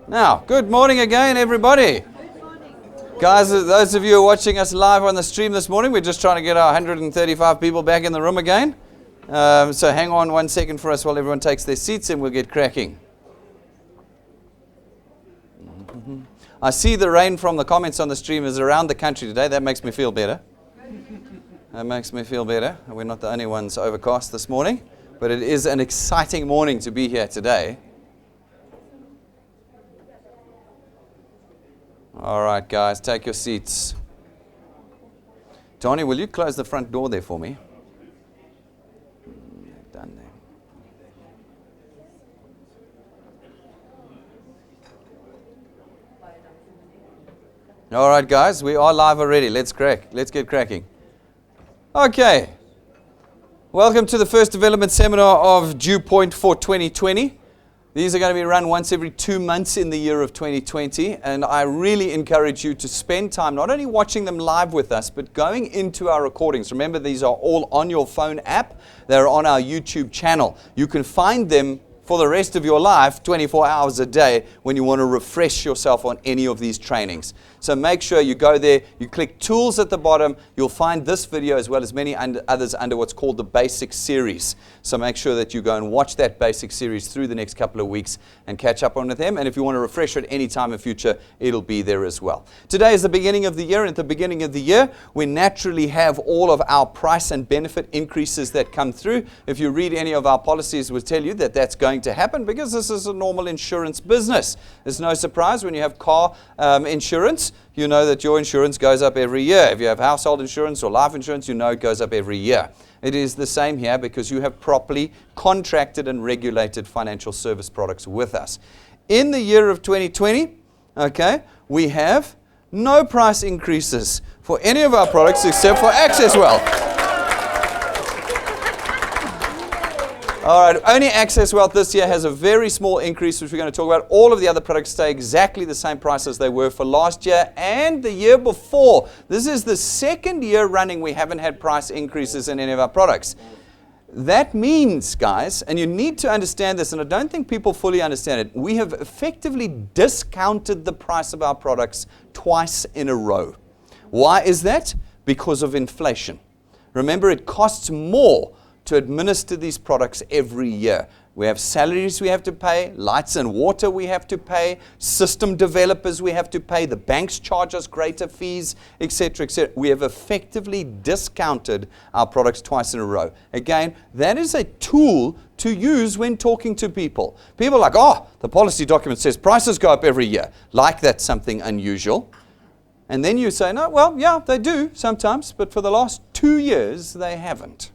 Now, good morning again, everybody. Good morning. Guys, those of you who are watching us live on the stream this morning, we're just trying to get our 135 people back in the room again. So hang on 1 second for us while everyone takes their seats and we'll get cracking. I see the rain from the comments on the stream is around the country today. That makes me feel better. That makes me feel better. We're not the only ones overcast this morning, but it is an exciting morning to be here today. All right, guys, take your seats. Donnie, will you close the front door there for me? Done there. All right, guys, we are live already. Let's get cracking. Okay. Welcome to the first development seminar of Dew Point for 2020. These are going to be run once every 2 months in the year of 2020, and I really encourage you to spend time not only watching them live with us, but going into our recordings. Remember, these are all on your phone app. They're on our YouTube channel. You can find them for the rest of your life, 24 hours a day, when you want to refresh yourself on any of these trainings. So make sure you go there, you click Tools at the bottom, you'll find this video as well as many others under what's called the Basic Series. So make sure that you go and watch that Basic Series through the next couple of weeks and catch up on them. And if you want to refresh it any time in future, it'll be there as well. Today is the beginning of the year, and at the beginning of the year, we naturally have all of our price and benefit increases that come through. If you read any of our policies, we'll tell you that that's going to happen because this is a normal insurance business. There's no surprise when you have car insurance. You know that your insurance goes up every year. If you have household insurance or life insurance, you know it goes up every year. It is the same here because you have properly contracted and regulated financial service products with us. In the year of 2020, we have no price increases for any of our products except for Access Wealth. All right, only Access Wealth this year has a very small increase, which we're going to talk about. All of the other products stay exactly the same price as they were for last year and the year before. This is the second year running we haven't had price increases in any of our products. That means, guys, and you need to understand this, and I don't think people fully understand it, we have effectively discounted the price of our products twice in a row. Why is that? Because of inflation. Remember, it costs more to administer these products every year. We have salaries we have to pay, lights and water we have to pay, system developers we have to pay, the banks charge us greater fees, etc., etc. We have effectively discounted our products twice in a row. Again, that is a tool to use when talking to people. People are like, oh, the policy document says prices go up every year. Like that's something unusual. And then you say, no, well, yeah, they do sometimes, but for the last 2 years, they haven't.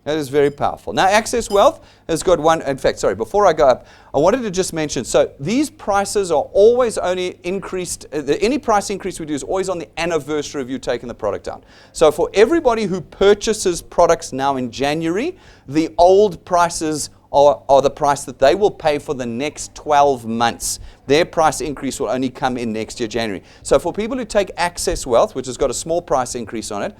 That is very powerful. Now, Access Wealth has got one. In fact, sorry, before I go up, I wanted to just mention, so these prices are always only increased. Any price increase we do is always on the anniversary of you taking the product out. So for everybody who purchases products now in January, the old prices are the price that they will pay for the next 12 months. Their price increase will only come in next year, January. So for people who take Access Wealth, which has got a small price increase on it,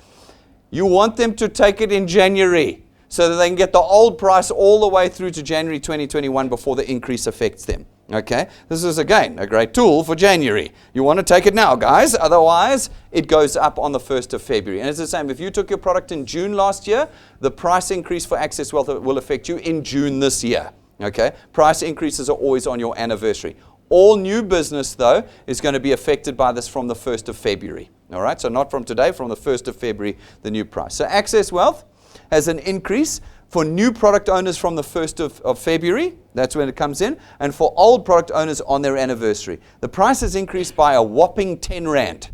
you want them to take it in January, so that they can get the old price all the way through to January 2021 before the increase affects them. Okay? This is, again, a great tool for January. You want to take it now, guys. Otherwise, it goes up on the 1st of February. And it's the same. If you took your product in June last year, the price increase for Access Wealth will affect you in June this year. Okay? Price increases are always on your anniversary. All new business, though, is going to be affected by this from the 1st of February. All right? So not from today, from the 1st of February, the new price. So Access Wealth has an increase for new product owners from the 1st of February. That's when it comes in. And for old product owners on their anniversary. The price has increased by a whopping 10 Rand.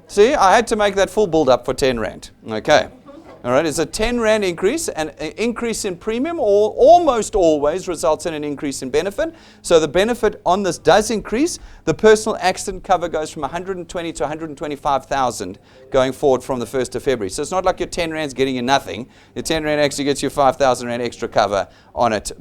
See, I had to make that full build up for 10 Rand. Okay. All right, it's a 10 Rand increase, and an increase in premium almost always results in an increase in benefit. So the benefit on this does increase. The personal accident cover goes from 120 to 125,000 going forward from the 1st of February. So it's not like your 10 Rand's getting you nothing. Your 10 Rand actually gets you 5,000 Rand extra cover on it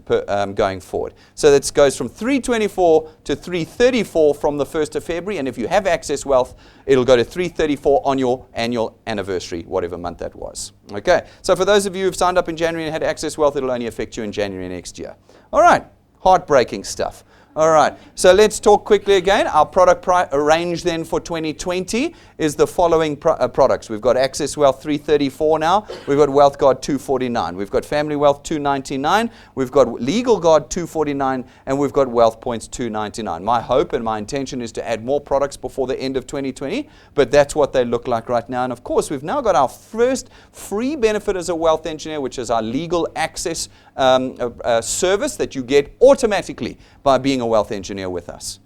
going forward. So that goes from 324 to 334 from the 1st of February. And if you have Access Wealth, it'll go to 334 on your annual anniversary, whatever month that was. Okay, so for those of you who've signed up in January and had Access Wealth, it'll only affect you in January next year. All right, Heartbreaking stuff. All right, so let's talk quickly again. Our product range then for 2020 is the following products. We've got Access Wealth 334 now. We've got Wealth Guard 249. We've got Family Wealth 299. We've got Legal Guard 249. And we've got Wealth Points 299. My hope and my intention is to add more products before the end of 2020, but that's what they look like right now. And of course, we've now got our first free benefit as a wealth engineer, which is our legal access service that you get automatically by being a wealth engineer with us.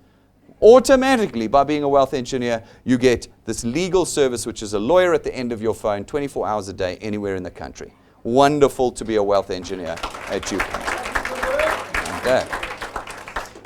Automatically, by being a wealth engineer, you get this legal service, which is a lawyer at the end of your phone, 24 hours a day, anywhere in the country. Wonderful to be a wealth engineer at Duplication. Okay.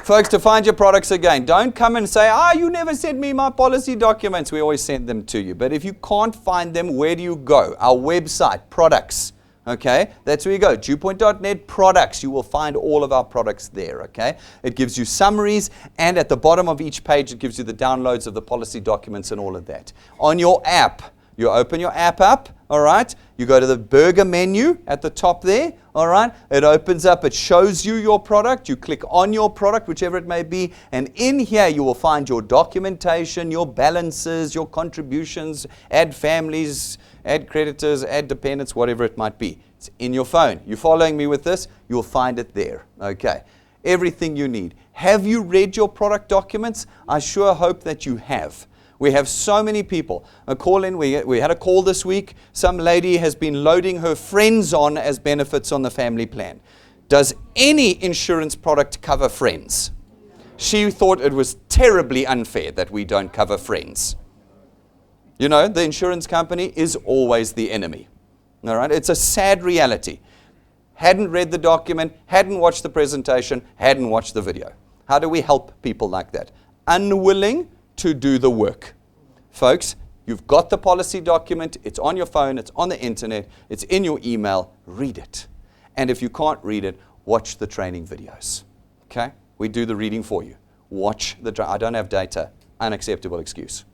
Folks, to find your products again, don't come and say, you never sent me my policy documents. We always send them to you. But if you can't find them, where do you go? Our website, products. Okay, that's where you go. Dewpoint.net products. You will find all of our products there. Okay, it gives you summaries, and at the bottom of each page, it gives you the downloads of the policy documents and all of that. On your app, you open your app up. All right, you go to the burger menu at the top there. All right, it opens up. It shows you your product. You click on your product, whichever it may be, and in here you will find your documentation, your balances, your contributions, add families, add creditors, add dependents, whatever it might be. It's in your phone. You're following me with this? You'll find it there. Okay. Everything you need. Have you read your product documents? I sure hope that you have. We have so many people. We had a call this week. Some lady has been loading her friends on as benefits on the family plan. Does any insurance product cover friends? She thought it was terribly unfair that we don't cover friends. You know, the insurance company is always the enemy. All right? It's a sad reality. Hadn't read the document, hadn't watched the presentation, hadn't watched the video. How do we help people like that? Unwilling to do the work. Folks, you've got the policy document. It's on your phone. It's on the internet. It's in your email. Read it. And if you can't read it, watch the training videos. Okay? We do the reading for you. Watch the I don't have data. Unacceptable excuse.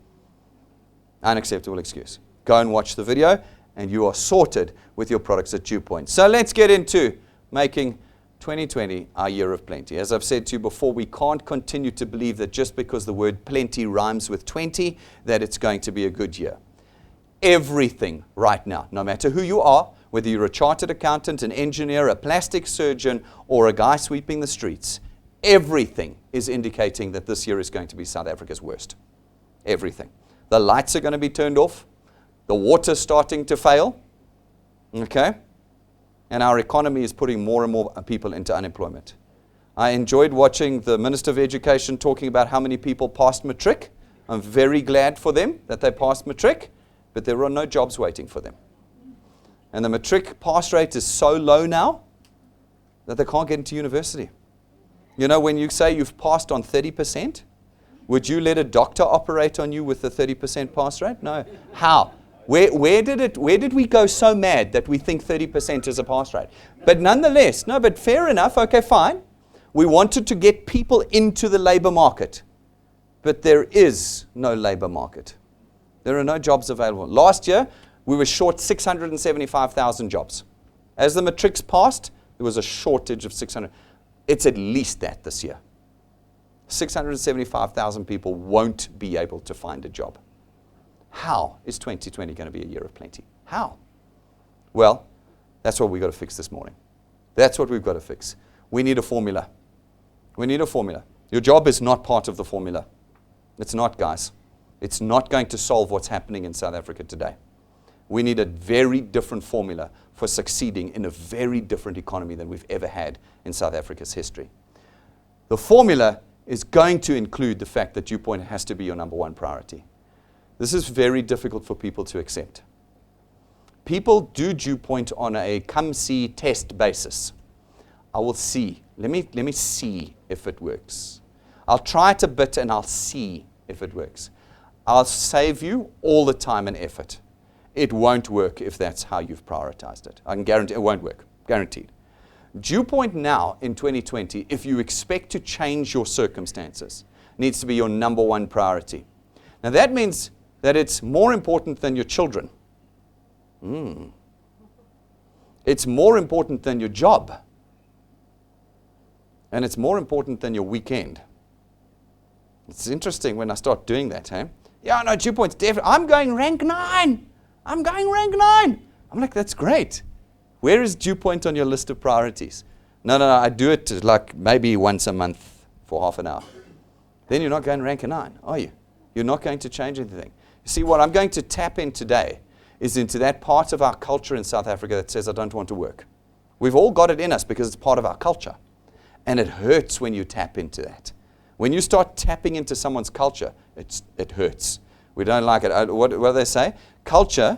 Unacceptable excuse. Go and watch the video, and you are sorted with your products at Dewpoint. So let's get into making 2020 our year of plenty. As I've said to you before, we can't continue to believe that just because the word plenty rhymes with 20, that it's going to be a good year. Everything right now, no matter who you are, whether you're a chartered accountant, an engineer, a plastic surgeon, or a guy sweeping the streets, everything is indicating that this year is going to be South Africa's worst. Everything. The lights are going to be turned off. The water's starting to fail. Okay? And our economy is putting more and more people into unemployment. I enjoyed watching the Minister of Education talking about how many people passed matric. I'm very glad for them that they passed matric, but there are no jobs waiting for them. And the matric pass rate is so low now that they can't get into university. You know, when you say you've passed on 30%, would you let a doctor operate on you with a 30% pass rate? No. How? Where did we go so mad that we think 30% is a pass rate? But nonetheless, no, but fair enough, okay, fine. We wanted to get people into the labor market, but there is no labor market. There are no jobs available. Last year, we were short 675,000 jobs. As the matrics passed, there was a shortage of 600. It's at least that this year. 675,000 people won't be able to find a job. How is 2020 going to be a year of plenty? How? Well, that's what we've got to fix this morning. That's what we've got to fix. We need a formula. We need a formula. Your job is not part of the formula. It's not, guys. It's not going to solve what's happening in South Africa today. We need a very different formula for succeeding in a very different economy than we've ever had in South Africa's history. The formula is going to include the fact that Dewpoint has to be your number one priority. This is very difficult for people to accept. People do Dewpoint on a come-see test basis. I will see. Let me see if it works. I'll try it a bit and I'll see if it works. I'll save you all the time and effort. It won't work if that's how you've prioritized it. I can guarantee it won't work. Guaranteed. Dewpoint now in 2020, if you expect to change your circumstances, needs to be your number one priority. Now that means that it's more important than your children. It's more important than your job. And it's more important than your weekend. It's interesting when I start doing that, hey? Yeah, no, Dew Point's definitely, I'm going rank 9. I'm going rank 9. I'm like, that's great. Where is Dew Point on your list of priorities? No, I do it like maybe once a month for half an hour. Then you're not going rank 9, are you? You're not going to change anything. You see, what I'm going to tap in today is into that part of our culture in South Africa that says, I don't want to work. We've all got it in us because it's part of our culture. And it hurts when you tap into that. When you start tapping into someone's culture, it hurts. We don't like it. What do they say? Culture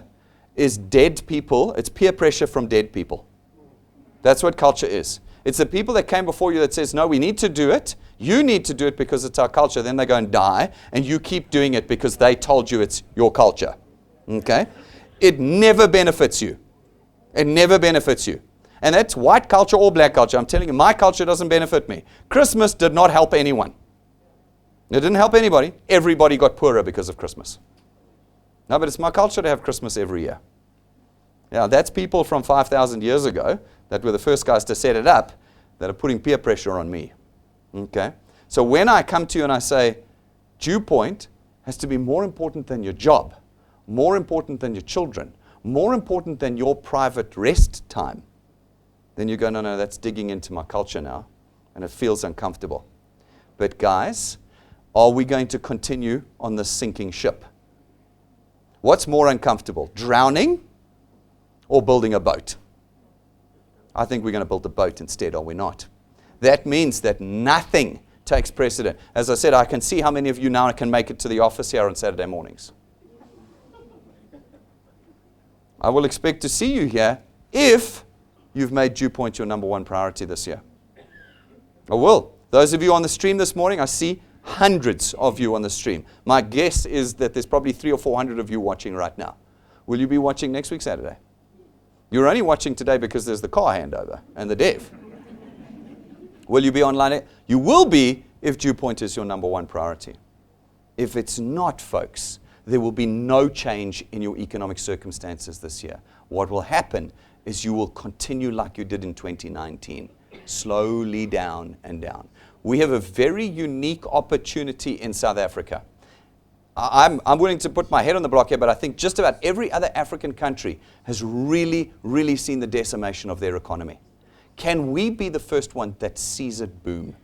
is dead people. It's peer pressure from dead people. That's what culture is. It's the people that came before you that says, no, we need to do it. You need to do it because it's our culture. Then they go and die, and you keep doing it because they told you it's your culture. Okay? It never benefits you. It never benefits you. And that's white culture or black culture. I'm telling you, my culture doesn't benefit me. Christmas did not help anyone. It didn't help anybody. Everybody got poorer because of Christmas. No, but it's my culture to have Christmas every year. Yeah, that's people from 5,000 years ago that were the first guys to set it up that are putting peer pressure on me. Okay? So when I come to you and I say, Dew Point has to be more important than your job, more important than your children, more important than your private rest time, then you go, no, that's digging into my culture now, and it feels uncomfortable. But guys, are we going to continue on this sinking ship? What's more uncomfortable, drowning or building a boat? I think we're going to build a boat instead, are we not? That means that nothing takes precedent. As I said, I can see how many of you now can make it to the office here on Saturday mornings. I will expect to see you here if you've made Dew Point your number one priority this year. I will. Those of you on the stream this morning, I see hundreds of you on the stream. My guess is that there's probably 300 or 400 of you watching right now. Will you be watching next week Saturday? You're only watching today because there's the car handover and the dev. Will you be online? You will be if Dew Point is your number one priority. If it's not, folks, there will be no change in your economic circumstances this year. What will happen is you will continue like you did in 2019, slowly down and down. We have a very unique opportunity in South Africa. I'm willing to put my head on the block here, but I think just about every other African country has really, really seen the decimation of their economy. Can we be the first one that sees it boom?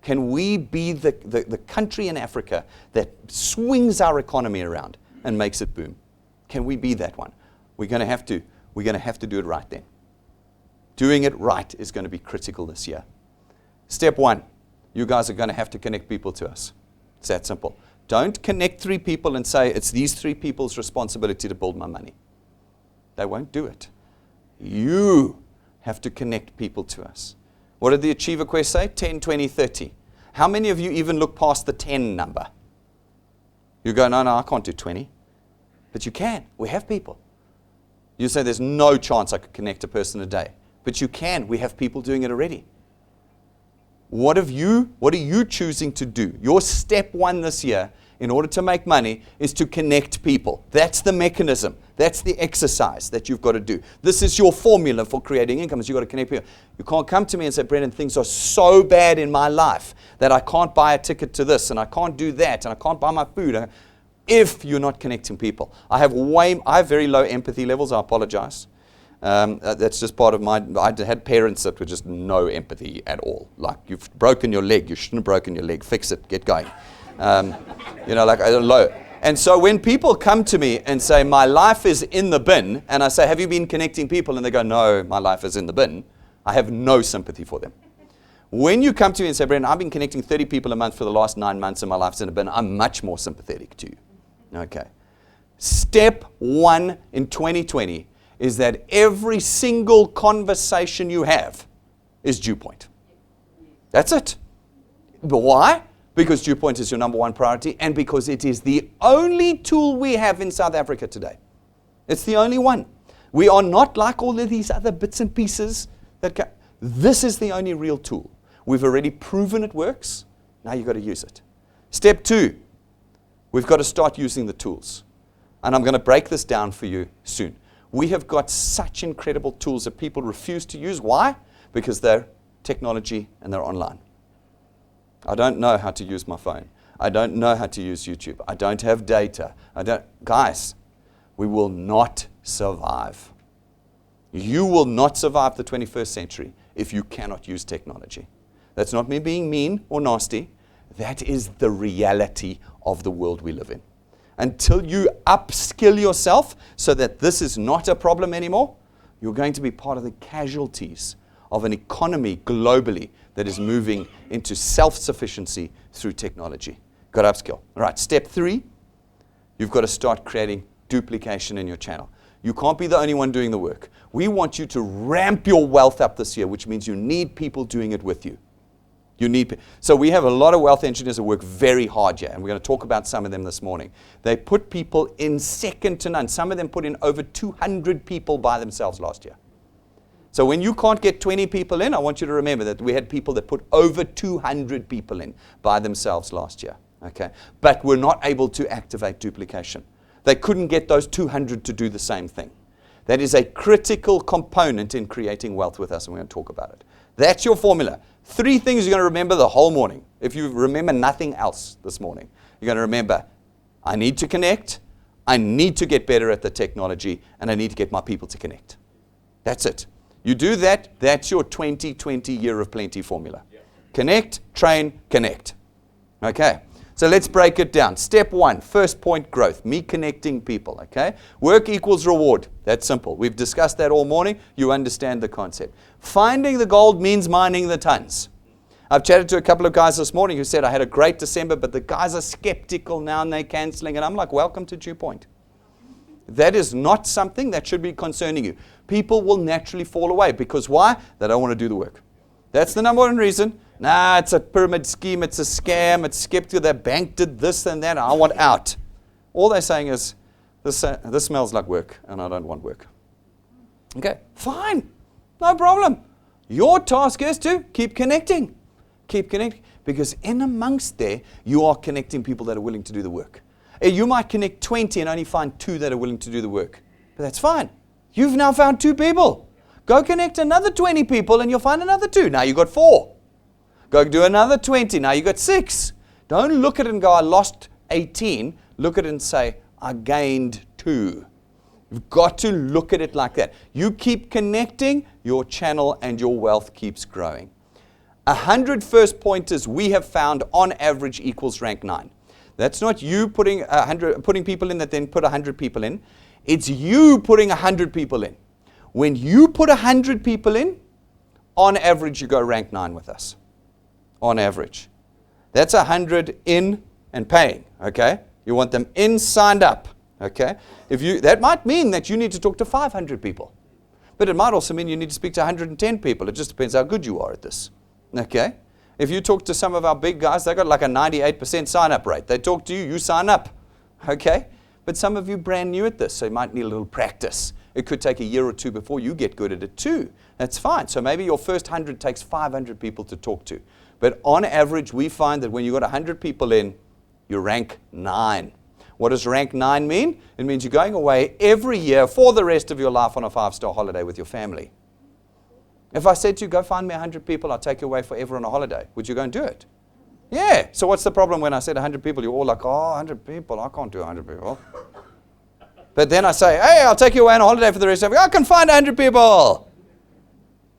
Can we be the country in Africa that swings our economy around and makes it boom? Can we be that one? We're going to have to do it right then. Doing it right is going to be critical this year. Step 1, you guys are going to have to connect people to us. It's that simple. Don't connect 3 people and say, it's these 3 people's responsibility to build my money. They won't do it. You have to connect people to us. What did the Achiever Quest say? 10, 20, 30. How many of you even look past the 10 number? You go, no, I can't do 20. But you can. We have people. You say, there's no chance I could connect a person a day. But you can. We have people doing it already. What are you choosing to do? Your step 1 this year, in order to make money, is to connect people. That's the mechanism. That's the exercise that you've got to do. This is your formula for creating income, is you've got to connect people. You can't come to me and say, Brendan, things are so bad in my life that I can't buy a ticket to this, and I can't do that, and I can't buy my food. If you're not connecting people. I have very low empathy levels. I apologize. That's just part of I had parents that were just no empathy at all. Like, you've broken your leg. You shouldn't have broken your leg. Fix it. Get going. Low. And so when people come to me and say, my life is in the bin, and I say, have you been connecting people? And they go, no, my life is in the bin. I have no sympathy for them. When you come to me and say, Brendan, I've been connecting 30 people a month for the last 9 months and my life's in the bin, I'm much more sympathetic to you. Okay. Step 1 in 2020 is that every single conversation you have is Dew Point. That's it. But why? Because Dew Point is your number one priority, and because it is the only tool we have in South Africa today. It's the only one. We are not like all of these other bits and pieces. This is the only real tool. We've already proven it works. Now you've got to use it. Step 2, we've got to start using the tools. And I'm going to break this down for you soon. We have got such incredible tools that people refuse to use. Why? Because they're technology and they're online. I don't know how to use my phone. I don't know how to use YouTube. I don't have data. Guys, we will not survive. You will not survive the 21st century if you cannot use technology. That's not me being mean or nasty. That is the reality of the world we live in. Until you upskill yourself so that this is not a problem anymore, you're going to be part of the casualties of an economy globally that is moving into self-sufficiency through technology. Got to upskill. All right, step 3, you've got to start creating duplication in your channel. You can't be the only one doing the work. We want you to ramp your wealth up this year, which means you need people doing it with you. So we have a lot of wealth engineers that work very hard here, and we're going to talk about some of them this morning. They put people in second to none. Some of them put in over 200 people by themselves last year. So when you can't get 20 people in, I want you to remember that we had people that put over 200 people in by themselves last year. Okay? But were not able to activate duplication. They couldn't get those 200 to do the same thing. That is a critical component in creating wealth with us, and we're going to talk about it. That's your formula. 3 things you're going to remember the whole morning. If you remember nothing else this morning, you're going to remember, I need to connect, I need to get better at the technology, and I need to get my people to connect. That's it. You do that, that's your 2020 year of plenty formula. Connect, train, connect. Okay. So let's break it down. Step 1, first point, growth. Me connecting people, okay? Work equals reward. That's simple. We've discussed that all morning. You understand the concept. Finding the gold means mining the tons. I've chatted to a couple of guys this morning who said, I had a great December, but the guys are skeptical now and they're canceling. And I'm like, welcome to Dew Point. That is not something that should be concerning you. People will naturally fall away. Because why? They don't want to do the work. That's the number one reason. Nah, it's a pyramid scheme, it's a scam, it's skeptical, the bank did this and that, I want out. All they're saying is, this smells like work, and I don't want work. Okay, fine, no problem. Your task is to keep connecting. Keep connecting, because in amongst there, you are connecting people that are willing to do the work. You might connect 20 and only find 2 that are willing to do the work. But that's fine. You've now found 2 people. Go connect another 20 people and you'll find another 2. Now you've got 4. Go do another 20. Now you got 6. Don't look at it and go, I lost 18. Look at it and say, I gained 2. You've got to look at it like that. You keep connecting, your channel and your wealth keeps growing. 100 first pointers we have found on average equals rank 9. That's not you putting people in that then put 100 people in. It's you putting 100 people in. When you put 100 people in, on average you go rank 9 with us. On average. That's 100 in and paying, okay? You want them in, signed up, okay? That might mean that you need to talk to 500 people. But it might also mean you need to speak to 110 people. It just depends how good you are at this, okay? If you talk to some of our big guys, they got like a 98% sign-up rate. They talk to you, you sign up, okay? But some of you brand new at this, so you might need a little practice. It could take a year or 2 before you get good at it too. That's fine. So maybe your first 100 takes 500 people to talk to. But on average, we find that when you've got 100 people in, you rank 9. What does rank 9 mean? It means you're going away every year for the rest of your life on a 5-star holiday with your family. If I said to you, go find me 100 people, I'll take you away forever on a holiday, would you go and do it? Yeah. So what's the problem when I said 100 people? You're all like, oh, 100 people, I can't do 100 people. But then I say, hey, I'll take you away on a holiday for the rest of it. I can find 100 people.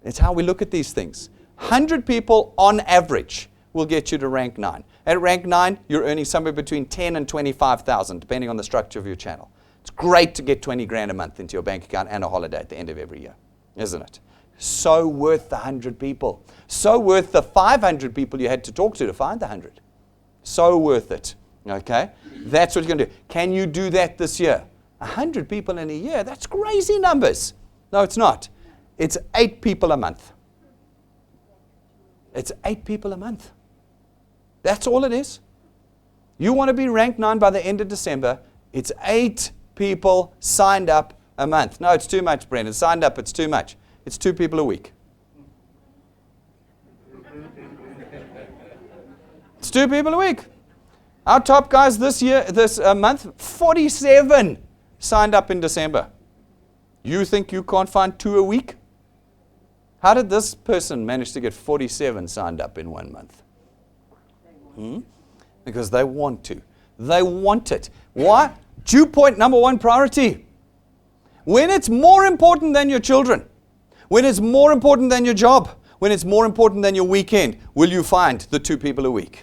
It's how we look at these things. 100 people on average will get you to rank 9. At rank 9, you're earning somewhere between 10 and 25,000, depending on the structure of your channel. It's great to get 20 grand a month into your bank account and a holiday at the end of every year, isn't it? So worth the 100 people. So worth the 500 people you had to talk to find the 100. So worth it, okay? That's what you're going to do. Can you do that this year? 100 people in a year, that's crazy numbers. No, it's not. It's 8 people a month. It's 8 people a month. That's all it is. You want to be ranked 9 by the end of December, it's 8 people signed up a month. No, it's too much, Brendan. Signed up, it's too much. It's 2 people a week. It's 2 people a week. Our top guys this month, 47 signed up in December. You think you can't find 2 a week? How did this person manage to get 47 signed up in 1 month? Because they want to. They want it. Why? Dew point number one priority. When it's more important than your children, when it's more important than your job, when it's more important than your weekend, will you find the 2 people a week?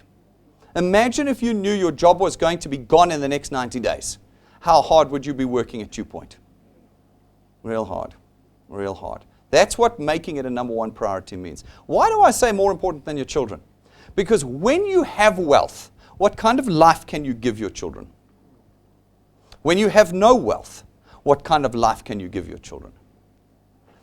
Imagine if you knew your job was going to be gone in the next 90 days. How hard would you be working at Dew Point? Real hard. Real hard. That's what making it a number one priority means. Why do I say more important than your children? Because when you have wealth, what kind of life can you give your children? When you have no wealth, what kind of life can you give your children?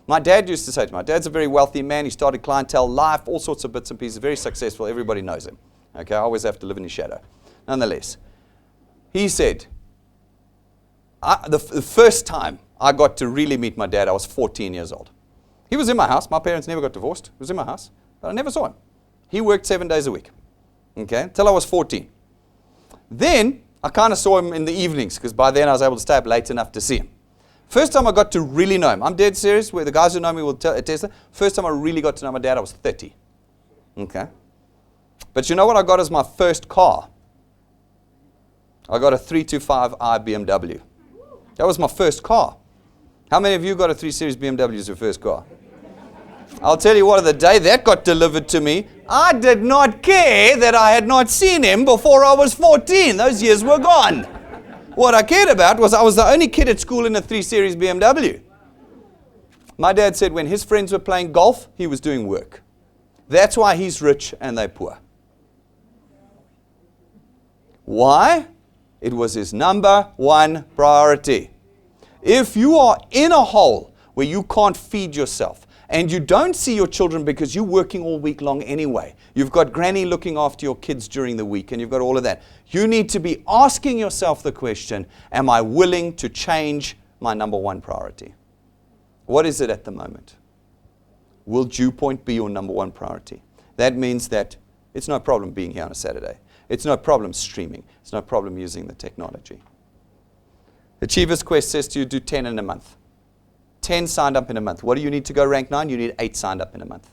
My dad used to say to me, my dad's a very wealthy man. He started Clientele Life, all sorts of bits and pieces, very successful. Everybody knows him. Okay, I always have to live in his shadow. Nonetheless, he said, the first time I got to really meet my dad, I was 14 years old. He was in my house. My parents never got divorced. He was in my house, but I never saw him. He worked 7 days a week, okay, until I was 14. Then I kind of saw him in the evenings, because by then I was able to stay up late enough to see him. First time I got to really know him, I'm dead serious, where the guys who know me will attest that. First time I really got to know my dad, I was 30. Okay? But you know what I got as my first car? I got a 325i BMW. That was my first car. How many of you got a 3 Series BMW as your first car? I'll tell you what, the day that got delivered to me, I did not care that I had not seen him before I was 14. Those years were gone. What I cared about was I was the only kid at school in a 3 Series BMW. My dad said when his friends were playing golf, he was doing work. That's why he's rich and they're poor. Why? It was his number one priority. If you are in a hole where you can't feed yourself, and you don't see your children because you're working all week long anyway, you've got granny looking after your kids during the week, and you've got all of that, you need to be asking yourself the question, am I willing to change my number one priority? What is it at the moment? Will Dew Point be your number one priority? That means that it's no problem being here on a Saturday. It's no problem streaming. It's no problem using the technology. Achievers Quest says to you, do 10 in a month. 10 signed up in a month. What do you need to go rank 9? You need 8 signed up in a month.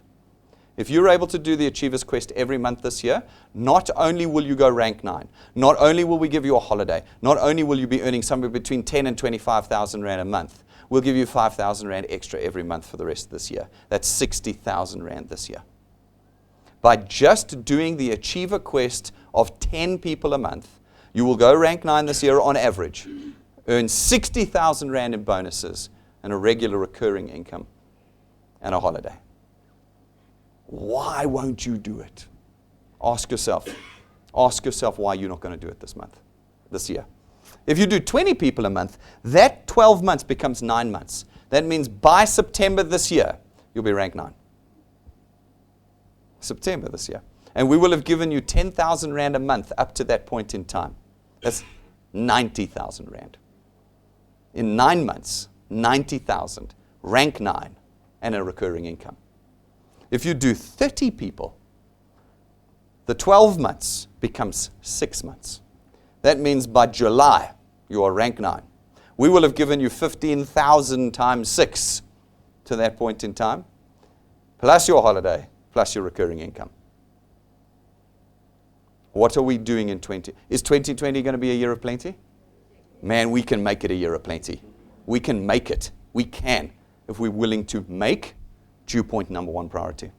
If you're able to do the Achievers Quest every month this year, not only will you go rank 9, not only will we give you a holiday, not only will you be earning somewhere between 10 and 25,000 Rand a month, we'll give you 5,000 Rand extra every month for the rest of this year. That's 60,000 Rand this year. By just doing the Achiever Quest of 10 people a month, you will go rank 9 this year on average, earn 60,000 Rand in bonuses, and a regular recurring income, and a holiday. Why won't you do it? Ask yourself. Ask yourself why you're not going to do it this year. If you do 20 people a month, that 12 months becomes 9 months. That means by September this year, you'll be ranked 9. September this year. And we will have given you 10,000 Rand a month up to that point in time. That's 90,000 Rand. In 9 months, 90,000, rank 9, and a recurring income. If you do 30 people, the 12 months becomes 6 months. That means by July, you are rank 9. We will have given you 15,000 times 6 to that point in time, plus your holiday, plus your recurring income. What are we doing in 20? Is 2020 going to be a year of plenty? Man, we can make it a year of plenty. We can make it. We can, if we're willing to make Dew Point number one priority.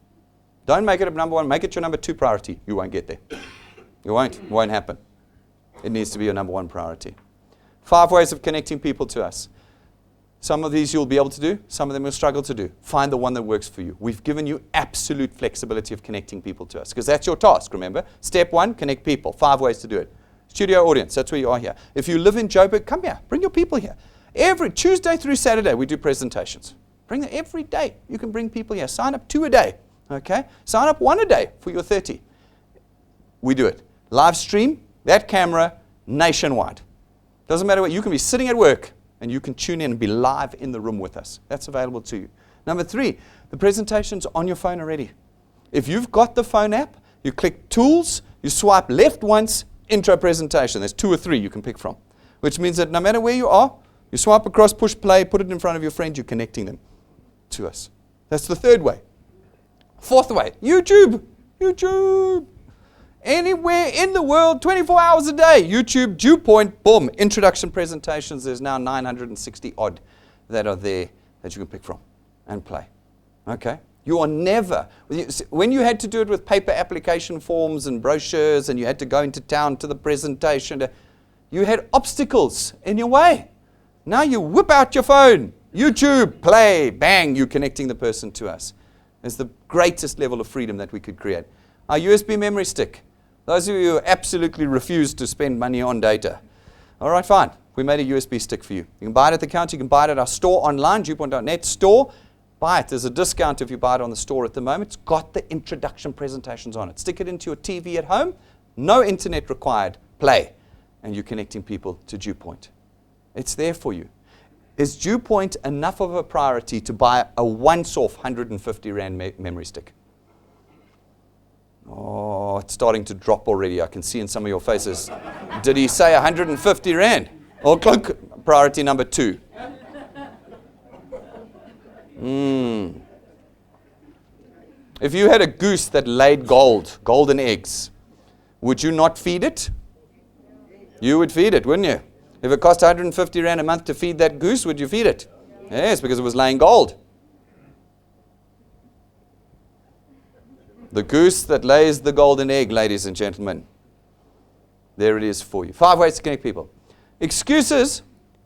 Don't make it a number one. Make it your number 2 priority. You won't get there. You won't. It won't happen. It needs to be your number 1 priority. 5 ways of connecting people to us. Some of these you'll be able to do. Some of them you'll struggle to do. Find the one that works for you. We've given you absolute flexibility of connecting people to us, because that's your task, remember? Step 1, connect people. 5 ways to do it. Studio audience, that's where you are here. If you live in Joburg, come here. Bring your people here. Every Tuesday through Saturday, we do presentations. Bring them every day. You can bring people here. Sign up 2 a day. Okay? Sign up 1 a day for your 30. We do it. Live stream, that camera, nationwide. Doesn't matter what. You can be sitting at work and you can tune in and be live in the room with us. That's available to you. Number 3, the presentation's on your phone already. If you've got the phone app, you click Tools, you swipe left once, Intro Presentation. There's 2 or 3 you can pick from, which means that no matter where you are, you swipe across, push play, put it in front of your friend, you're connecting them to us. That's the 3rd way. Fourth way, YouTube. YouTube. Anywhere in the world, 24 hours a day. YouTube, Dewpoint, boom. Introduction presentations. There's now 960 odd that are there that you can pick from and play. Okay? You are never, when you had to do it with paper application forms and brochures and you had to go into town to the presentation, you had obstacles in your way. Now you whip out your phone, YouTube, play, bang, you're connecting the person to us. It's the greatest level of freedom that we could create. Our USB memory stick. Those of you who absolutely refuse to spend money on data. All right, fine. We made a USB stick for you. You can buy it at the counter. You can buy it at our store online, dewpoint.net store. Buy it. There's a discount if you buy it on the store at the moment. It's got the introduction presentations on it. Stick it into your TV at home. No internet required. Play. And you're connecting people to Dewpoint. It's there for you. Is Dewpoint enough of a priority to buy a once-off 150 Rand memory stick? Oh, it's starting to drop already. I can see in some of your faces. Did he say 150 Rand? Or priority number 2. If you had a goose that laid golden eggs, would you not feed it? You would feed it, wouldn't you? If it cost 150 Rand a month to feed that goose, would you feed it? Yes, because it was laying gold. The goose that lays the golden egg, ladies and gentlemen. There it is for you. 5 ways to connect people. Excuses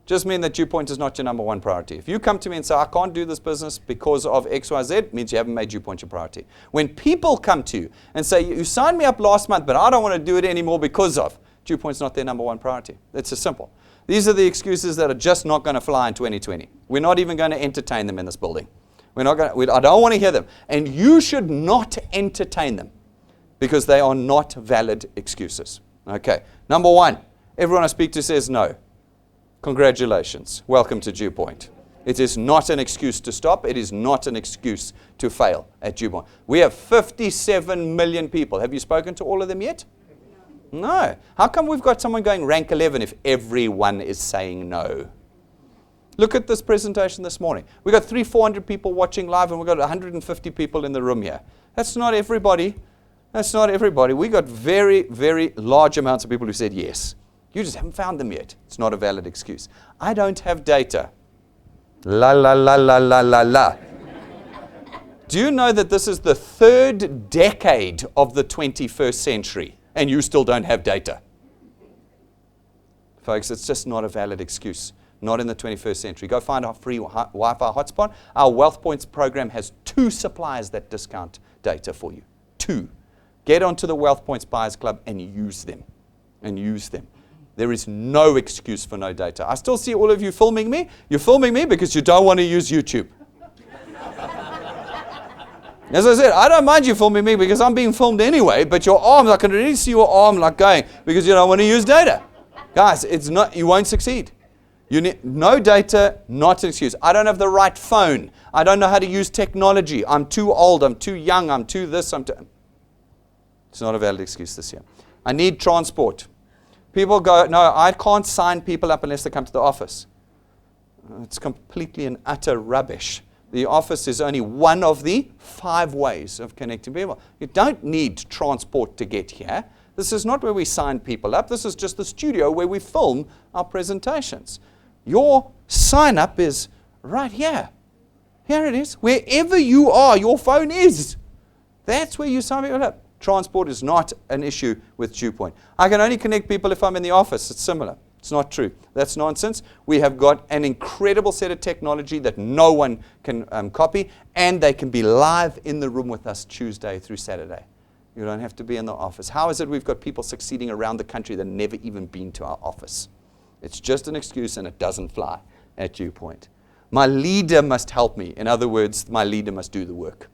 just mean that Dewpoint is not your number one priority. If you come to me and say, I can't do this business because of XYZ, it means you haven't made Dewpoint your priority. When people come to you and say, you signed me up last month, but I don't want to do it anymore because of, Dewpoint's not their number one priority. It's as simple. These are the excuses that are just not going to fly in 2020. We're not even going to entertain them in this building. I don't want to hear them. And you should not entertain them because they are not valid excuses. Okay. Number 1, everyone I speak to says no. Congratulations. Welcome to Dewpoint. It is not an excuse to stop. It is not an excuse to fail at Dewpoint. We have 57 million people. Have you spoken to all of them yet? No. How come we've got someone going rank 11 if everyone is saying no? Look at this presentation this morning. We've got 300-400 people watching live and we've got 150 people in the room here. That's not everybody. That's not everybody. We got very, very large amounts of people who said yes. You just haven't found them yet. It's not a valid excuse. I don't have data. La, la, la, la, la, la, la. Do you know that this is the 3rd decade of the 21st century and you still don't have data? Folks, it's just not a valid excuse. Not in the 21st century. Go find our free Wi-Fi hotspot. Our Wealth Points program has 2 suppliers that discount data for you. 2. Get onto the Wealth Points Buyers Club and use them. And use them. There is no excuse for no data. I still see all of you filming me. You're filming me because you don't want to use YouTube. As I said, I don't mind you filming me because I'm being filmed anyway, but your arms, I can really see your arm like going because you don't want to use data. Guys, it's not, you won't succeed. You need no data, not an excuse. I don't have the right phone. I don't know how to use technology. I'm too old. I'm too young. I'm too this. It's not a valid excuse this year. I need transport. People go, no, I can't sign people up unless they come to the office. It's completely and utter rubbish. The office is only one of the 5 ways of connecting people. You don't need transport to get here. This is not where we sign people up. This is just the studio where we film our presentations. Your sign up is right here. Here it is. Wherever you are, your phone is. That's where you sign people up. Transport is not an issue with Dewpoint. I can only connect people if I'm in the office. It's similar. It's not true. That's nonsense. We have got an incredible set of technology that no one can copy, and they can be live in the room with us Tuesday through Saturday. You don't have to be in the office. How is it we've got people succeeding around the country that have never even been to our office? It's just an excuse, and it doesn't fly at Dewpoint. My leader must help me. In other words, my leader must do the work.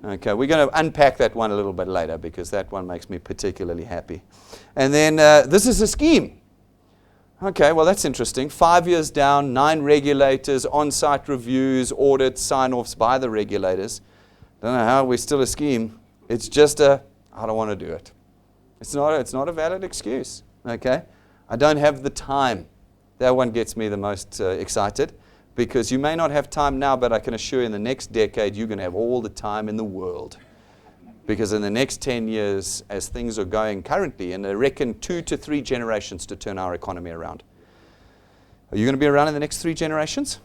Okay, we're going to unpack that one a little bit later because that one makes me particularly happy. And then this is a scheme. Okay, well, that's interesting. 5 years down, 9 regulators, on-site reviews, audits, sign-offs by the regulators. Don't know how we're still a scheme. It's just I don't want to do it. It's not a valid excuse. Okay, I don't have the time. That one gets me the most excited. Because you may not have time now, but I can assure you in the next decade, you're going to have all the time in the world. Because in the next 10 years, as things are going currently, and they reckon 2 to 3 generations to turn our economy around. Are you going to be around in the next 3 generations?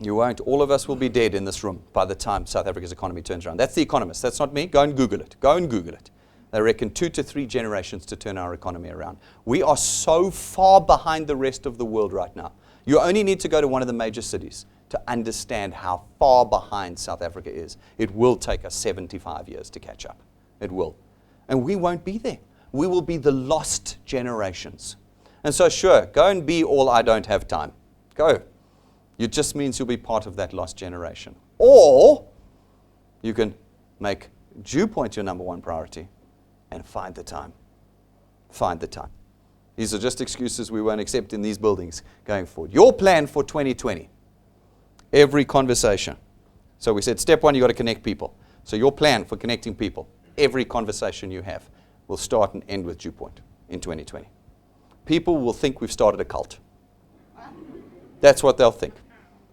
You won't. All of us will be dead in this room by the time South Africa's economy turns around. That's The Economist. That's not me. Go and Google it. Go and Google it. They reckon 2 to 3 generations to turn our economy around. We are so far behind the rest of the world right now. You only need to go to one of the major cities to understand how far behind South Africa is. It will take us 75 years to catch up. It will. And we won't be there. We will be the lost generations. And so sure, go and be all I don't have time. Go. It just means you'll be part of that lost generation. Or you can make Dew Point your number one priority and find the time. Find the time. These are just excuses we won't accept in these buildings going forward. Your plan for 2020. Every conversation. So we said step 1, you've got to connect people. So your plan for connecting people, every conversation you have, will start and end with Dew Point in 2020. People will think we've started a cult. That's what they'll think.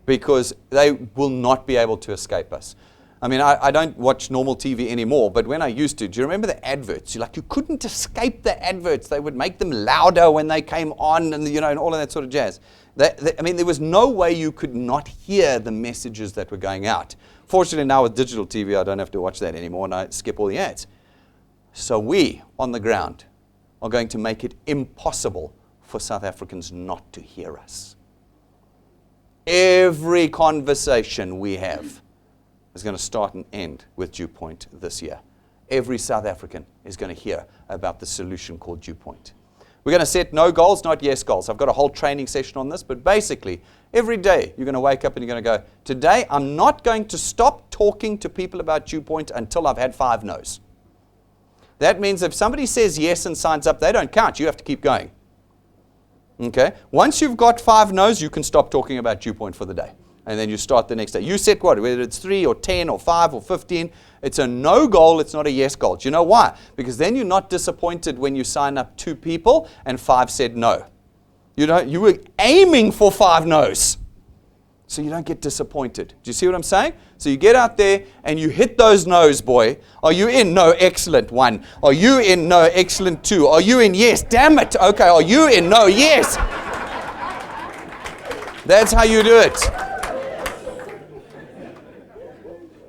Because they will not be able to escape us. I mean, I don't watch normal TV anymore, but when I used to, do you remember the adverts? You couldn't escape the adverts. They would make them louder when they came on, and and all of that sort of jazz. There was no way you could not hear the messages that were going out. Fortunately, now with digital TV, I don't have to watch that anymore, and I skip all the ads. So we, on the ground, are going to make it impossible for South Africans not to hear us. Every conversation we have is going to start and end with Dew Point this year. Every South African is going to hear about the solution called Dew Point. We're going to set no goals, not yes goals. I've got a whole training session on this, but basically, every day you're going to wake up and you're going to go, today I'm not going to stop talking to people about Dew Point until I've had 5 no's. That means if somebody says yes and signs up, they don't count. You have to keep going. Okay? Once you've got 5 no's, you can stop talking about Dew Point for the day. And then you start the next day. You set what? Whether it's 3 or 10 or 5 or 15. It's a no goal. It's not a yes goal. Do you know why? Because then you're not disappointed when you sign up 2 people and 5 said no. You were aiming for 5 no's. So you don't get disappointed. Do you see what I'm saying? So you get out there and you hit those no's, boy. Are you in? No, excellent. 1. Are you in? No, excellent. 2. Are you in? Yes. Damn it. Okay. Are you in? No, yes. That's how you do it.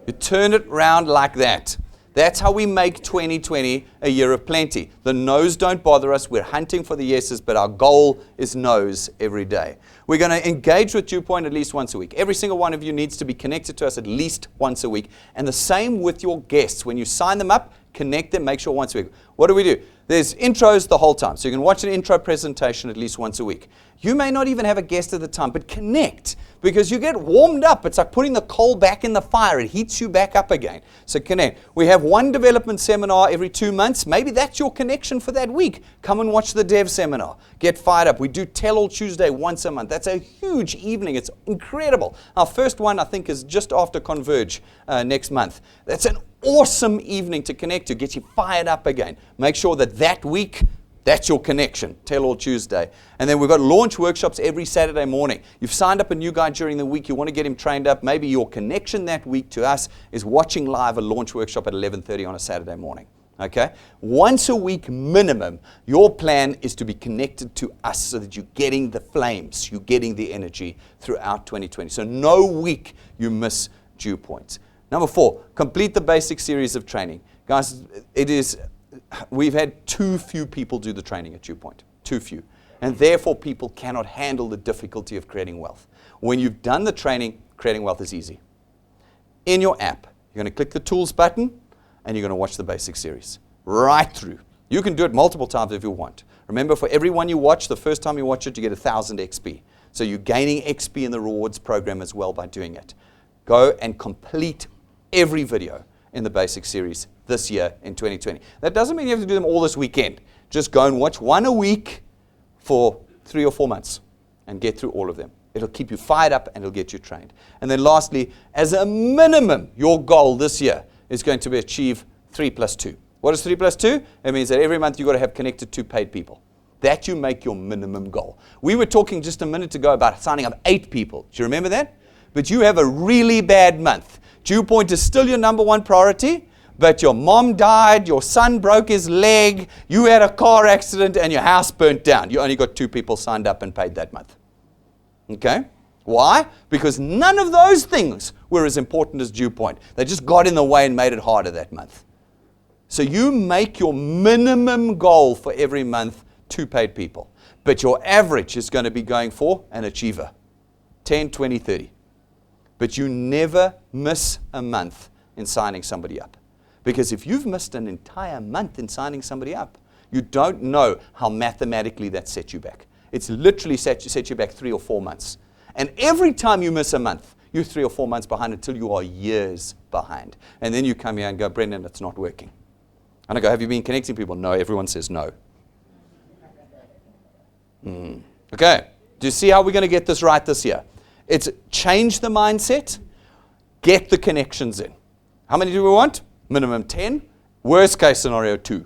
You turn it around like that. That's how we make 2020 a year of plenty. The no's don't bother us. We're hunting for the yeses, but our goal is no's every day. We're going to engage with Dew Point at least once a week. Every single one of you needs to be connected to us at least once a week. And the same with your guests. When you sign them up, connect them, make sure once a week. What do? There's intros the whole time. So you can watch an intro presentation at least once a week. You may not even have a guest at the time, but connect. Because you get warmed up. It's like putting the coal back in the fire. It heats you back up again. So connect. We have one development seminar every 2 months. Maybe that's your connection for that week. Come and watch the dev seminar. Get fired up. We do Tell All Tuesday once a month. That's a huge evening. It's incredible. Our first one, I think, is just after Converge next month. That's an awesome evening to connect to. Get you fired up again. Make sure that week, that's your connection, Tell All Tuesday. And then we've got launch workshops every Saturday morning. You've signed up a new guy during the week. You want to get him trained up. Maybe your connection that week to us is watching live a launch workshop at 11:30 on a Saturday morning. Okay? Once a week minimum, your plan is to be connected to us so that you're getting the flames, you're getting the energy throughout 2020. So no week you miss Dew Points. Number 4, complete the basic series of training. Guys, we've had too few people do the training at Dew Point. Too few. And therefore, people cannot handle the difficulty of creating wealth. When you've done the training, creating wealth is easy. In your app, you're going to click the tools button, and you're going to watch the basic series. Right through. You can do it multiple times if you want. Remember, for every one you watch, the first time you watch it, you get 1,000 XP. So you're gaining XP in the rewards program as well by doing it. Go and complete every video in the basic series this year in 2020. That doesn't mean you have to do them all this weekend. Just go and watch one a week for 3 or 4 months and get through all of them. It'll keep you fired up and it'll get you trained. And then lastly, as a minimum, your goal this year is going to be achieve 3 plus 2. What is 3 plus 2? It means that every month you've got to have connected 2 paid people. That you make your minimum goal. We were talking just a minute ago about signing up 8 people. Do you remember that? But you have a really bad month. Dew Point is still your number 1 priority, but your mom died, your son broke his leg, you had a car accident, and your house burnt down. You only got 2 people signed up and paid that month. Okay? Why? Because none of those things were as important as dew point. They just got in the way and made it harder that month. So you make your minimum goal for every month 2 paid people. But your average is going to be going for an achiever. 10, 20, 30. But you never miss a month in signing somebody up. Because if you've missed an entire month in signing somebody up, you don't know how mathematically that set you back. It's literally set you back 3 or 4 months. And every time you miss a month, you're 3 or 4 months behind until you are years behind. And then you come here and go, Brendan, it's not working. And I go, have you been connecting people? No, everyone says no. Okay, do you see how we're going to get this right this year? It's change the mindset, get the connections in. How many do we want? Minimum 10. Worst case scenario, 2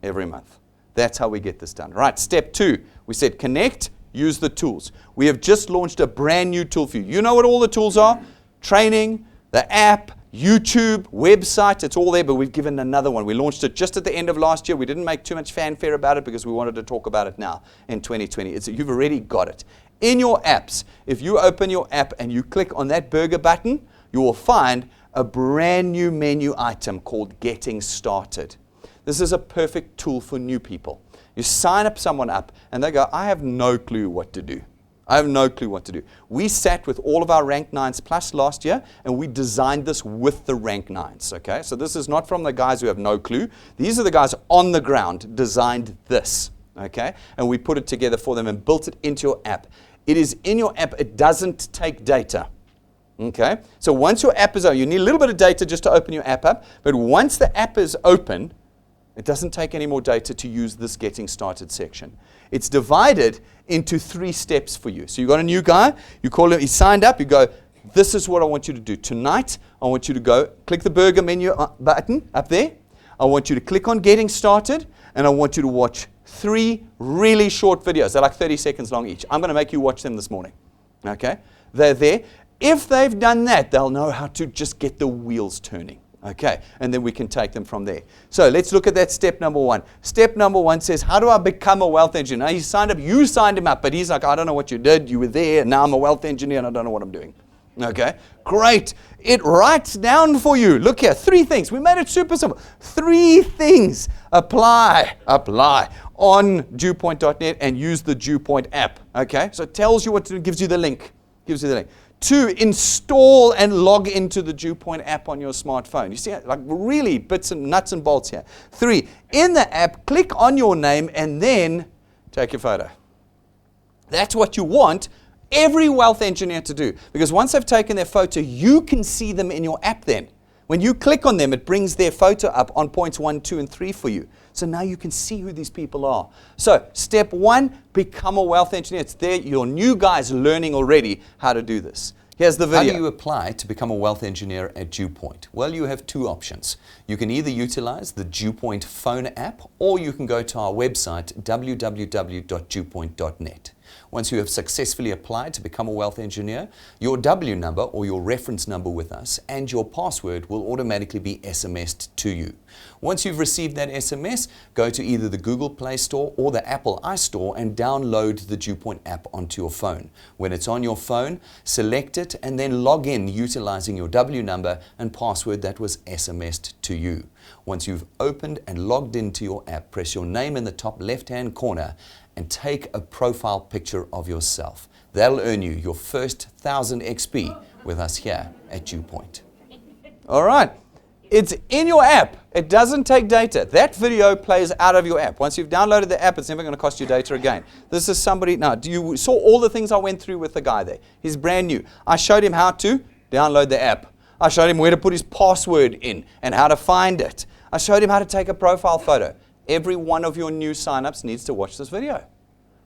every month. That's how we get this done. Right, step 2, we said connect, use the tools. We have just launched a brand new tool for you. You know what all the tools are? Training, the app, YouTube, website, it's all there, but we've given another one. We launched it just at the end of last year. We didn't make too much fanfare about it because we wanted to talk about it now in 2020. You've already got it. In your apps, if you open your app and you click on that burger button, you will find a brand new menu item called Getting Started. This is a perfect tool for new people. You sign up someone up and they go, I have no clue what to do. I have no clue what to do. We sat with all of our Rank 9s plus last year, and we designed this with the Rank 9s, okay? So this is not from the guys who have no clue. These are the guys on the ground designed this, okay? And we put it together for them and built it into your app. It is in your app. It doesn't take data, okay? So once your app is open, you need a little bit of data just to open your app up, but once the app is open, it doesn't take any more data to use this Getting Started section. It's divided into 3 steps for you. So you've got a new guy, you call him, he signed up, you go, this is what I want you to do. Tonight, I want you to go, click the burger menu button up there. I want you to click on Getting Started, and I want you to watch 3 really short videos. They're like 30 seconds long each. I'm going to make you watch them this morning. Okay? They're there. If they've done that, they'll know how to just get the wheels turning. Okay, and then we can take them from there. So let's look at that step number 1. Step number 1 says, how do I become a wealth engineer? Now, he signed up, you signed him up, but he's like, I don't know what you did. You were there, and now I'm a wealth engineer, and I don't know what I'm doing. Okay, great. It writes down for you. Look here, 3 things. We made it super simple. 3 things. Apply on dewpoint.net and use the Dewpoint app. Okay, so it tells you what to do, gives you the link. 2, install and log into the Dewpoint app on your smartphone. You see, like really bits and nuts and bolts here. 3, in the app, click on your name and then take your photo. That's what you want every wealth engineer to do. Because once they've taken their photo, you can see them in your app then. When you click on them, it brings their photo up on points 1, 2, and 3 for you. So now you can see who these people are. So step 1, become a wealth engineer. It's there. Your new guy's learning already how to do this. Here's the video. How do you apply to become a wealth engineer at Dewpoint? Well, you have 2 options. You can either utilize the Dewpoint phone app, or you can go to our website, www.dewpoint.net. Once you have successfully applied to become a wealth engineer, your W number or your reference number with us and your password will automatically be SMS'd to you. Once you've received that SMS, go to either the Google Play Store or the Apple iStore and download the Dewpoint app onto your phone. When it's on your phone, select it and then log in utilizing your W number and password that was SMS'd to you. Once you've opened and logged into your app, press your name in the top left-hand corner and take a profile picture of yourself. That'll earn you your first 1,000 XP with us here at Dewpoint. All right. It's in your app. It doesn't take data. That video plays out of your app. Once you've downloaded the app, it's never going to cost you data again. This is somebody, now, you saw all the things I went through with the guy there. He's brand new. I showed him how to download the app. I showed him where to put his password in and how to find it. I showed him how to take a profile photo. Every one of your new signups needs to watch this video.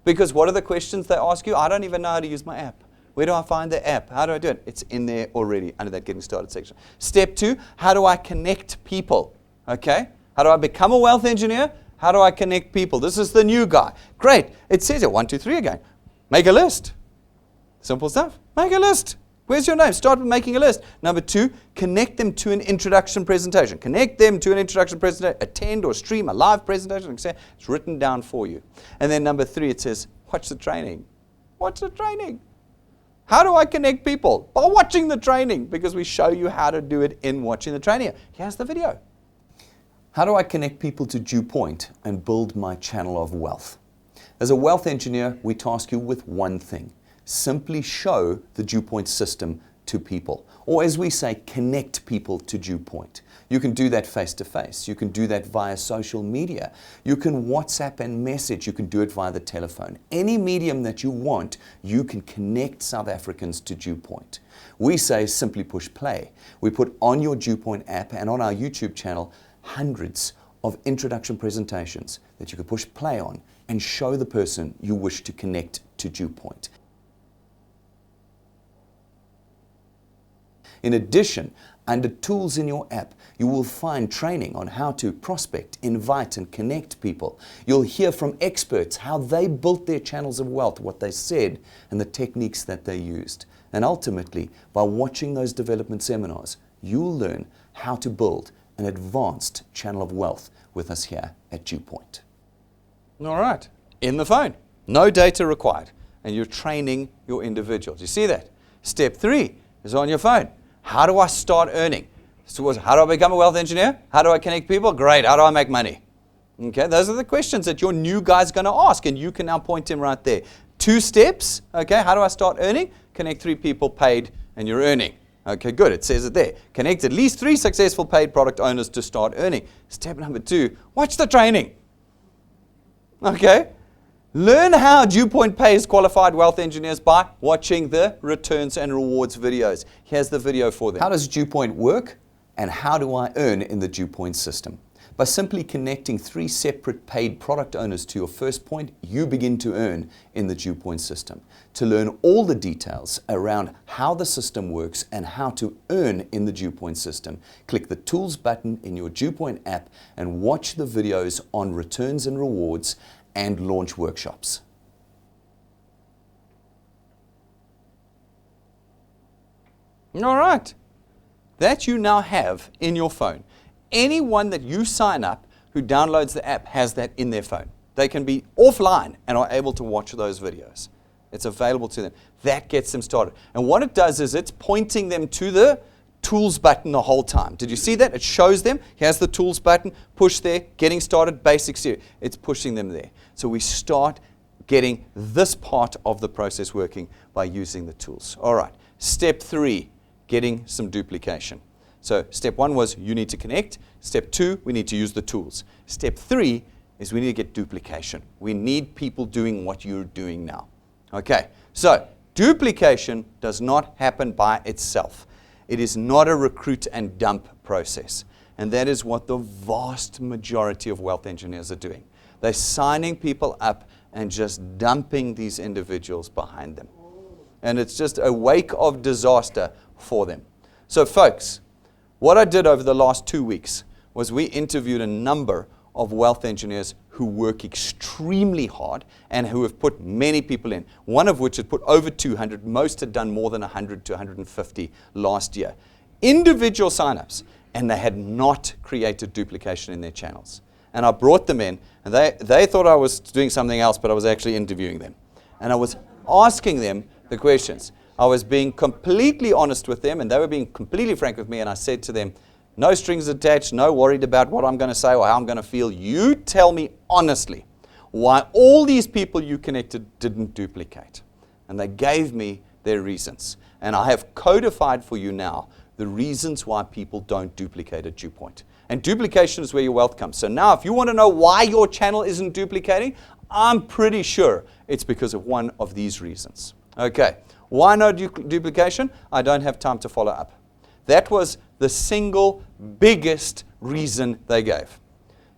Because what are the questions they ask you? I don't even know how to use my app. Where do I find the app? How do I do it? It's in there already under that Getting Started section. Step 2, how do I connect people? Okay? How do I become a wealth engineer? How do I connect people? This is the new guy. Great. It says it, 1, 2, 3 again. Make a list. Simple stuff. Make a list. Where's your name? Start with making a list. Number 2, connect them to an introduction presentation. Connect them to an introduction presentation. Attend or stream a live presentation. It's written down for you. And then number 3, it says, watch the training. Watch the training. How do I connect people? By watching the training, because we show you how to do it in watching the training. Here's the video. How do I connect people to Dew Point and build my channel of wealth? As a wealth engineer, we task you with one thing. Simply show the Dew Point system to people. Or as we say, connect people to Dew Point. You can do that face to face. You can do that via social media. You can WhatsApp and message. You can do it via the telephone. Any medium that you want, you can connect South Africans to Dew Point. We say simply push play. We put on your Dew Point app and on our YouTube channel hundreds of introduction presentations that you can push play on and show the person you wish to connect to Dew Point. In addition, under Tools in your app, you will find training on how to prospect, invite, and connect people. You'll hear from experts how they built their channels of wealth, what they said, and the techniques that they used. And ultimately, by watching those development seminars, you'll learn how to build an advanced channel of wealth with us here at Dew Point. All right, in the phone, no data required, and you're training your individuals. You see that? Step 3 is on your phone. How do I start earning? So how do I become a wealth engineer? How do I connect people? Great. How do I make money? Okay, those are the questions that your new guy's going to ask, and you can now point him right there. 2 steps. Okay, how do I start earning? Connect 3 people paid, and you're earning. Okay, good. It says it there. Connect at least 3 successful paid product owners to start earning. Step number 2, watch the training. Okay. Learn how Dew Point pays qualified wealth engineers by watching the returns and rewards videos. Here's the video for them. How does Dew Point work, and how do I earn in the Dew Point system? By simply connecting 3 separate paid product owners to your first point, you begin to earn in the Dew Point system. To learn all the details around how the system works and how to earn in the Dew Point system, click the Tools button in your Dew Point app and watch the videos on returns and rewards and launch workshops. All right. That you now have in your phone. Anyone that you sign up who downloads the app has that in their phone. They can be offline and are able to watch those videos. It's available to them. That gets them started. And what it does is it's pointing them to the Tools button the whole time. Did you see that? It shows them. Here's the Tools button. Push there. Getting started. Basic series. It's pushing them there. So we start getting this part of the process working by using the tools. All right. Step 3, getting some duplication. So step 1 was you need to connect. Step 2, we need to use the tools. Step 3 is we need to get duplication. We need people doing what you're doing now. Okay. So duplication does not happen by itself. It is not a recruit and dump process. And that is what the vast majority of wealth engineers are doing. They're signing people up and just dumping these individuals behind them. And it's just a wake of disaster for them. So folks, what I did over the last 2 weeks was we interviewed a number of wealth engineers who work extremely hard and who have put many people in, one of which had put over 200. Most had done more than 100 to 150 last year. Individual signups, and they had not created duplication in their channels. And I brought them in, and they thought I was doing something else, but I was actually interviewing them. And I was asking them the questions. I was being completely honest with them, and they were being completely frank with me, and I said to them, no strings attached, no worried about what I'm going to say or how I'm going to feel. You tell me honestly why all these people you connected didn't duplicate. And they gave me their reasons. And I have codified for you now the reasons why people don't duplicate at Dew Point. And duplication is where your wealth comes. So now if you want to know why your channel isn't duplicating, I'm pretty sure it's because of one of these reasons. Okay, why no duplication? I don't have time to follow up. That was the single biggest reason they gave.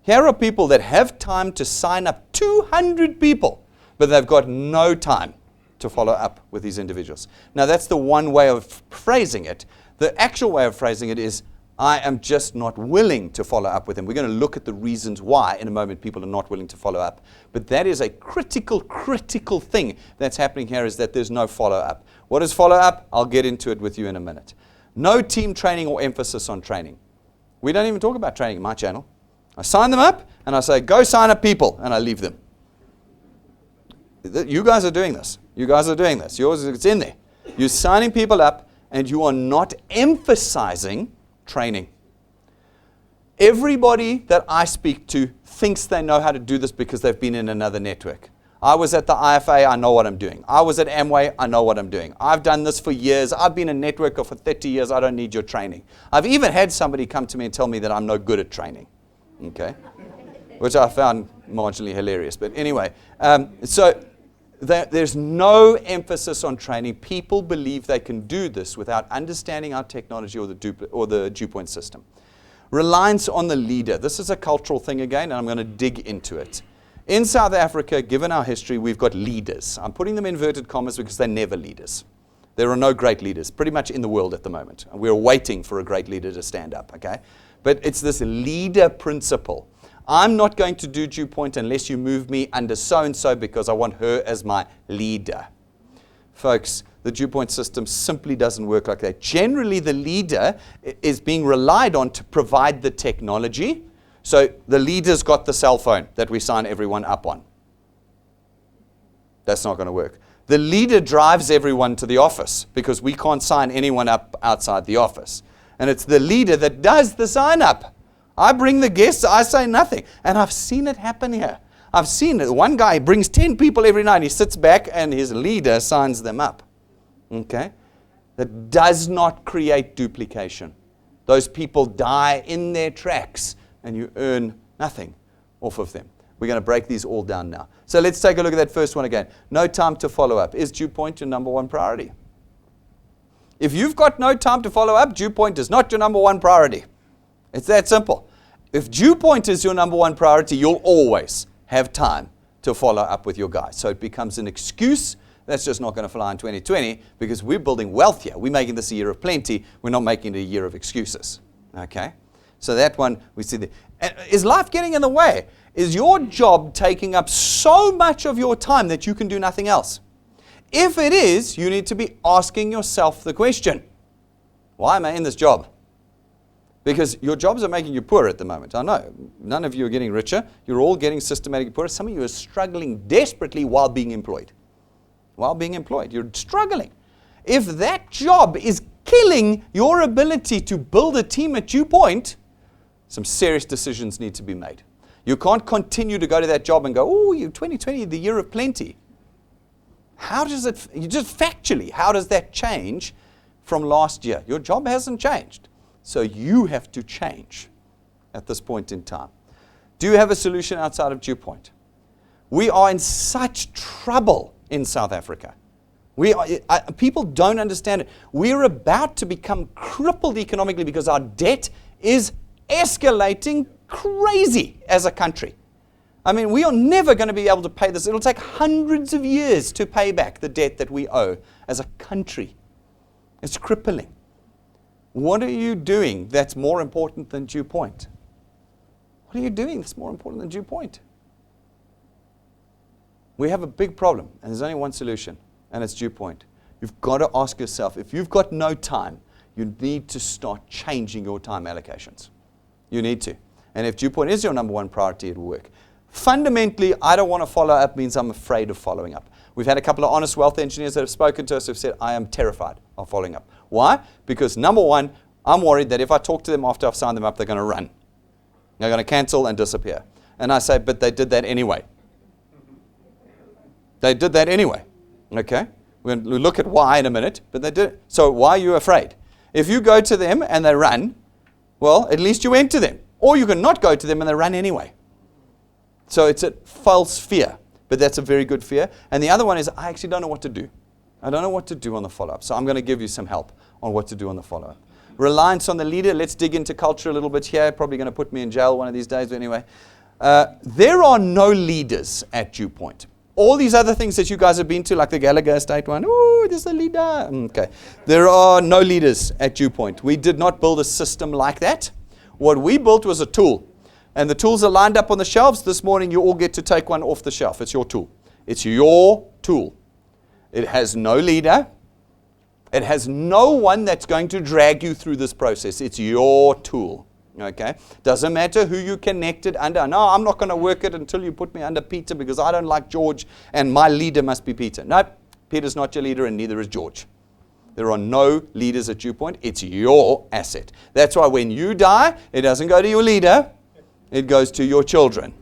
Here are people that have time to sign up 200 people, but they've got no time to follow up with these individuals. Now, that's the one way of phrasing it. The actual way of phrasing it is, I am just not willing to follow up with them. We're going to look at the reasons why in a moment people are not willing to follow up. But that is a critical thing that's happening here, is that there's no follow-up. What is follow-up? I'll get into it with you in a minute. No team training or emphasis on training. We don't even talk about training in my channel. I sign them up and I say, go sign up people, and I leave them. You guys are doing this. You guys are doing this. Yours, it's in there. You're signing people up and you are not emphasizing training. Everybody that I speak to thinks they know how to do this because they've been in another network. I was at the IFA, I know what I'm doing. I was at Amway, I know what I'm doing. I've done this for years. I've been a networker for 30 years. I don't need your training. I've even had somebody come to me and tell me that I'm no good at training. Okay? Which I found marginally hilarious. But anyway, there's no emphasis on training. People believe they can do this without understanding our technology or the dew point system. Reliance on the leader. This is a cultural thing again, and I'm going to dig into it. In South Africa, given our history, we've got leaders. I'm putting them in inverted commas because they're never leaders. There are no great leaders pretty much in the world at the moment. And we're waiting for a great leader to stand up, okay? But it's this leader principle. I'm not going to do dew point unless you move me under so-and-so because I want her as my leader. Folks, the dew point system simply doesn't work like that. Generally, the leader is being relied on to provide the technology. So the leader's got the cell phone that we sign everyone up on. That's not going to work. The leader drives everyone to the office because we can't sign anyone up outside the office. And it's the leader that does the sign up. I bring the guests, I say nothing. And I've seen it happen here. I've seen it. One guy brings 10 people every night. He sits back and his leader signs them up. Okay? That does not create duplication. Those people die in their tracks and you earn nothing off of them. We're going to break these all down now. So let's take a look at that first one again. No time to follow up. Is dew point your number one priority? If you've got no time to follow up, dew point is not your number one priority. It's that simple. If dew point is your number one priority, you'll always have time to follow up with your guys. So it becomes an excuse. That's just not going to fly in 2020 because we're building wealth here. We're making this a year of plenty. We're not making it a year of excuses. Okay? So that one, we see there. Is life getting in the way? Is your job taking up so much of your time that you can do nothing else? If it is, you need to be asking yourself the question, why am I in this job? Because your jobs are making you poor at the moment. I know. None of you are getting richer. You're all getting systematically poorer. Some of you are struggling desperately while being employed. While being employed. You're struggling. If that job is killing your ability to build a team at dew point, some serious decisions need to be made. You can't continue to go to that job and go, oh, 2020, the year of plenty. How does it, just factually, how does that change from last year? Your job hasn't changed. So you have to change at this point in time. Do you have a solution outside of dew point? We are in such trouble in South Africa. People don't understand it. We're about to become crippled economically because our debt is escalating crazy as a country. I mean, we are never going to be able to pay this. It'll take hundreds of years to pay back the debt that we owe as a country. It's crippling. What are you doing that's more important than dew point? What are you doing that's more important than dew point? We have a big problem, and there's only one solution, and it's dew point. You've got to ask yourself, if you've got no time, you need to start changing your time allocations. You need to. And if dew point is your number one priority, it will work. Fundamentally, I don't want to follow up means I'm afraid of following up. We've had a couple of honest wealth engineers that have spoken to us who have said, I am terrified of following up. Why? Because number one, I'm worried that if I talk to them after I've signed them up, they're going to run. They're going to cancel and disappear. And I say, but they did that anyway. They did that anyway. Okay? We'll look at why in a minute, but they did. So why are you afraid? If you go to them and they run, well, at least you went to them. Or you can not go to them and they run anyway. So it's a false fear, but that's a very good fear. And the other one is, I actually don't know what to do. I don't know what to do on the follow-up. So I'm going to give you some help on what to do on the follow-up. Reliance on the leader. Let's dig into culture a little bit here. Probably going to put me in jail one of these days, but anyway. There are no leaders at dew point. All these other things that you guys have been to, like the Gallagher Estate one, oh, there's a leader. Okay. There are no leaders at DewPoint. We did not build a system like that. What we built was a tool. And the tools are lined up on the shelves. This morning, you all get to take one off the shelf. It's your tool. It's your tool. It has no leader. It has no one that's going to drag you through this process. It's your tool. Okay? Doesn't matter who you connected under. No, I'm not going to work it until you put me under Peter because I don't like George and my leader must be Peter. No, Peter's not your leader and neither is George. There are no leaders at DewPoint. It's your asset. That's why when you die, it doesn't go to your leader. It goes to your children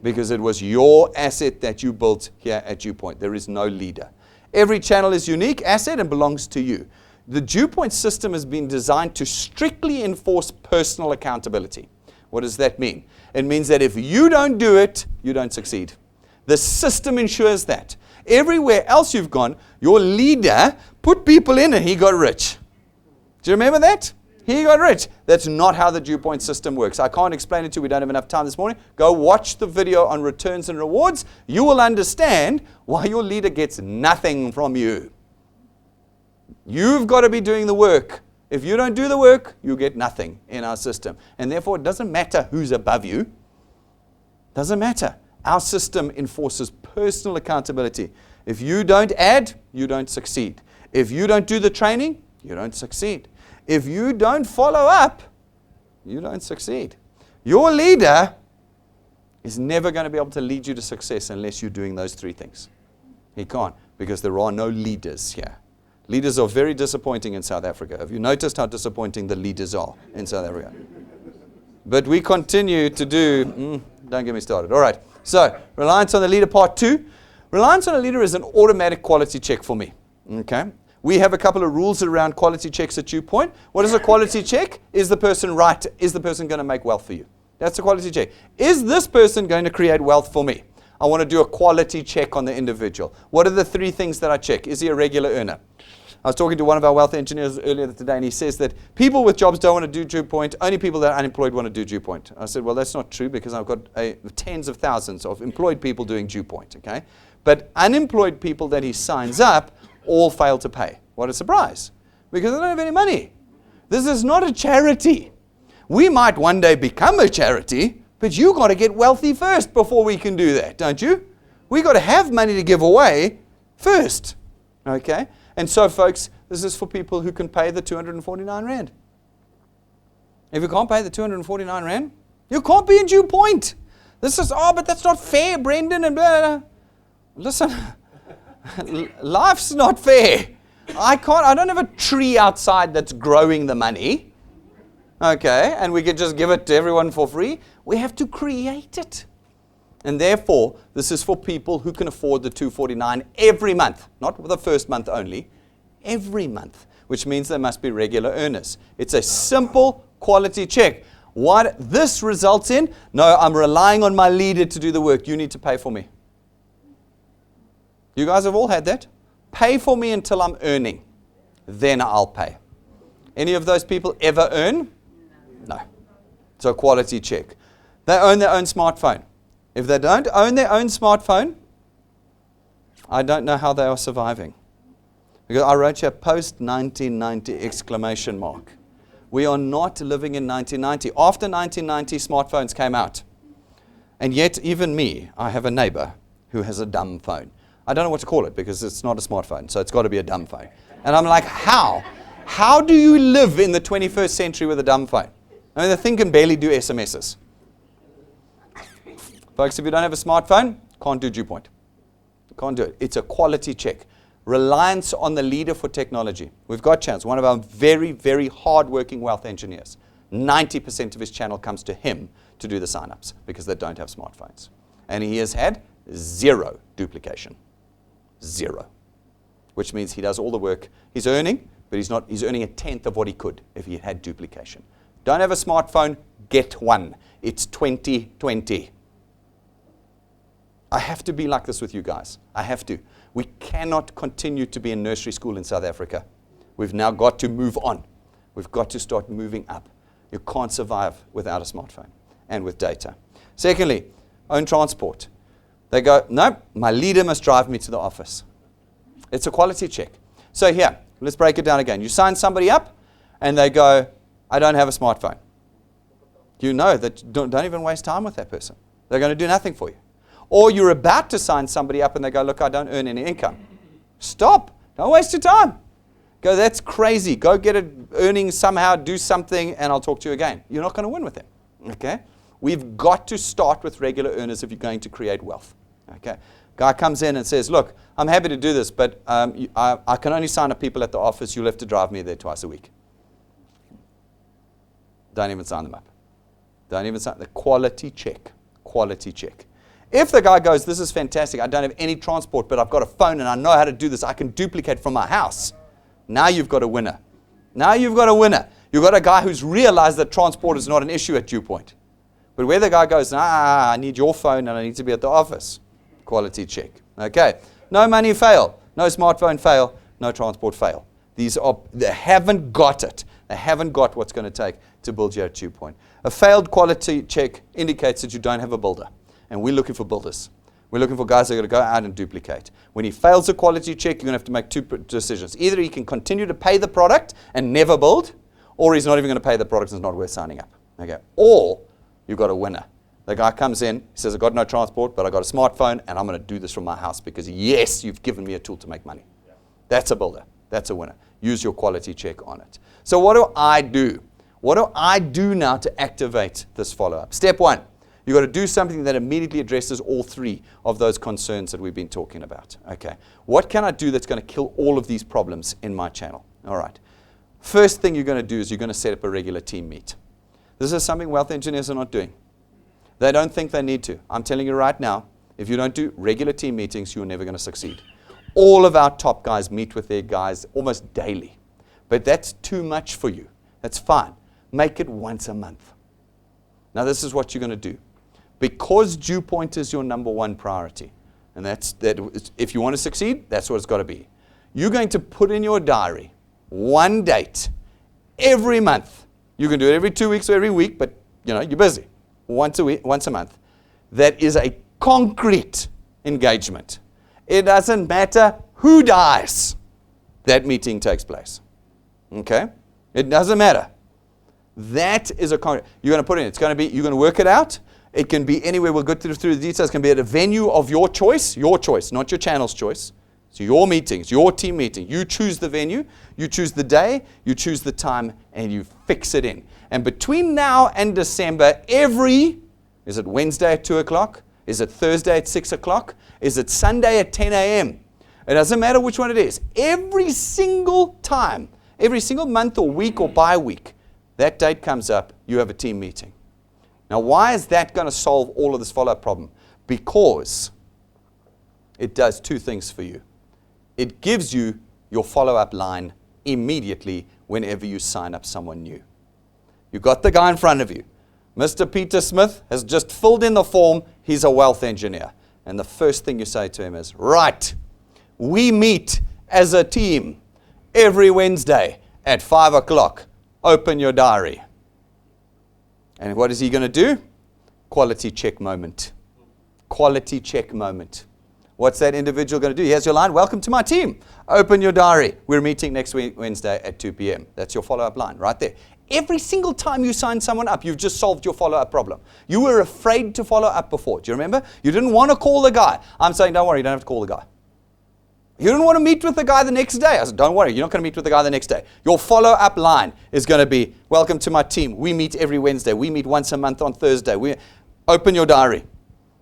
because it was your asset that you built here at DewPoint. There is no leader. Every channel is unique asset and belongs to you. The DewPoint system has been designed to strictly enforce personal accountability. What does that mean? It means that if you don't do it, you don't succeed. The system ensures that. Everywhere else you've gone, your leader put people in and he got rich. Do you remember that? He got rich. That's not how the DewPoint system works. I can't explain it to you. We don't have enough time this morning. Go watch the video on returns and rewards. You will understand why your leader gets nothing from you. You've got to be doing the work. If you don't do the work, you get nothing in our system. And therefore, it doesn't matter who's above you. Doesn't matter. Our system enforces personal accountability. If you don't add, you don't succeed. If you don't do the training, you don't succeed. If you don't follow up, you don't succeed. Your leader is never going to be able to lead you to success unless you're doing those three things. He can't because there are no leaders here. Leaders are very disappointing in South Africa. Have you noticed how disappointing the leaders are in South Africa? But we continue to do, don't get me started. All right. So, reliance on the leader, part 2. Reliance on a leader is an automatic quality check for me. Okay. We have a couple of rules around quality checks at DewPoint. What is a quality check? Is the person right? Is the person going to make wealth for you? That's a quality check. Is this person going to create wealth for me? I want to do a quality check on the individual. What are the 3 things that I check? Is he a regular earner? I was talking to one of our wealth engineers earlier today, and he says that people with jobs don't want to do DewPoint. Only people that are unemployed want to do DewPoint. I said, well, that's not true because I've got tens of thousands of employed people doing DewPoint. Okay? But unemployed people that he signs up all fail to pay. What a surprise. Because they don't have any money. This is not a charity. We might one day become a charity, but you got to get wealthy first before we can do that, don't you? We got to have money to give away first. Okay? And so, folks, this is for people who can pay the 249 Rand. If you can't pay the 249 Rand, you can't be in DewPoint. This is, but that's not fair, Brendan, and blah, blah, blah. Listen, life's not fair. I don't have a tree outside that's growing the money. Okay, and we could just give it to everyone for free. We have to create it. And therefore, this is for people who can afford the 249 every month. Not the first month only, every month. Which means they must be regular earners. It's a simple quality check. What this results in, no, I'm relying on my leader to do the work. You need to pay for me. You guys have all had that. Pay for me until I'm earning. Then I'll pay. Any of those people ever earn? No. It's a quality check. They own their own smartphone. If they don't own their own smartphone, I don't know how they are surviving. Because I wrote here post-1990 exclamation mark. We are not living in 1990. After 1990, smartphones came out. And yet, even me, I have a neighbor who has a dumb phone. I don't know what to call it because it's not a smartphone, so it's got to be a dumb phone. And I'm like, how? How do you live in the 21st century with a dumb phone? I mean, the thing can barely do SMSs. Folks, if you don't have a smartphone, can't do DewPoint. Can't do it. It's a quality check. Reliance on the leader for technology. We've got Chance, one of our very, very hard-working wealth engineers. 90% of his channel comes to him to do the sign-ups because they don't have smartphones. And he has had 0 duplication. 0. Which means he does all the work. He's earning, but he's earning a tenth of what he could if he had duplication. Don't have a smartphone, get one. It's 2020. I have to be like this with you guys. I have to. We cannot continue to be in nursery school in South Africa. We've now got to move on. We've got to start moving up. You can't survive without a smartphone and with data. Secondly, own transport. They go, nope, my leader must drive me to the office. It's a quality check. So here, let's break it down again. You sign somebody up, and they go, I don't have a smartphone. You know that don't even waste time with that person. They're going to do nothing for you. Or you're about to sign somebody up, and they go, look, I don't earn any income. Stop. Don't waste your time. Go, that's crazy. Go get it earning somehow, do something, and I'll talk to you again. You're not going to win with them. Okay? We've got to start with regular earners if you're going to create wealth. Okay? Guy comes in and says, look, I'm happy to do this, but I can only sign up people at the office. You'll have to drive me there twice a week. Don't even sign them up. Don't even sign the quality check. Quality check. If the guy goes, this is fantastic, I don't have any transport, but I've got a phone and I know how to do this, I can duplicate from my house. Now you've got a winner. Now you've got a winner. You've got a guy who's realized that transport is not an issue at DuPont. But where the guy goes, I need your phone and I need to be at the office. Quality check. Okay. No money fail. No smartphone fail. No transport fail. They haven't got it. They haven't got what's going to take to build here at DuPont. A failed quality check indicates that you don't have a builder. And we're looking for builders. We're looking for guys that are going to go out and duplicate. When he fails a quality check, you're going to have to make two decisions. Either he can continue to pay the product and never build, or he's not even going to pay the product and it's not worth signing up. Okay. Or you've got a winner. The guy comes in, he says, I've got no transport, but I've got a smartphone, and I'm going to do this from my house because, yes, you've given me a tool to make money. Yeah. That's a builder. That's a winner. Use your quality check on it. So what do I do? What do I do now to activate this follow-up? Step one. You've got to do something that immediately addresses all three of those concerns that we've been talking about. Okay. What can I do that's going to kill all of these problems in my channel? All right. First thing you're going to do is you're going to set up a regular team meet. This is something wealth engineers are not doing. They don't think they need to. I'm telling you right now, if you don't do regular team meetings, you're never going to succeed. All of our top guys meet with their guys almost daily. But that's too much for you. That's fine. Make it once a month. Now this is what you're going to do. Because DuPont is your number one priority, and if you want to succeed, that's what it's got to be. You're going to put in your diary one date every month. You can do it every 2 weeks or every week, but you're busy. Once a month. That is a concrete engagement. It doesn't matter who dies. That meeting takes place. Okay? It doesn't matter. That is a concrete. You're going to put in. You're going to work it out. It can be anywhere. We'll go through the details. It can be at a venue of your choice, not your channel's choice. So your meetings, your team meeting. You choose the venue, you choose the day, you choose the time, and you fix it in. And between now and December, is it Wednesday at 2 o'clock? Is it Thursday at 6 o'clock? Is it Sunday at 10 a.m.? It doesn't matter which one it is. Every single time, every single month or week or bi-week, that date comes up, you have a team meeting. Now, why is that going to solve all of this follow-up problem? Because it does two things for you. It gives you your follow-up line immediately whenever you sign up someone new. You've got the guy in front of you. Mr. Peter Smith has just filled in the form. He's a wealth engineer. And the first thing you say to him is, right, we meet as a team every Wednesday at 5 o'clock. Open your diary. And what is he going to do? Quality check moment. Quality check moment. What's that individual going to do? Here's your line. Welcome to my team. Open your diary. We're meeting next week, Wednesday at 2 p.m. That's your follow-up line right there. Every single time you sign someone up, you've just solved your follow-up problem. You were afraid to follow up before. Do you remember? You didn't want to call the guy. I'm saying, don't worry, you don't have to call the guy. You didn't want to meet with the guy the next day. I said, don't worry, you're not going to meet with the guy the next day. Your follow-up line is going to be, welcome to my team. We meet every Wednesday. We meet once a month on Thursday. Open your diary.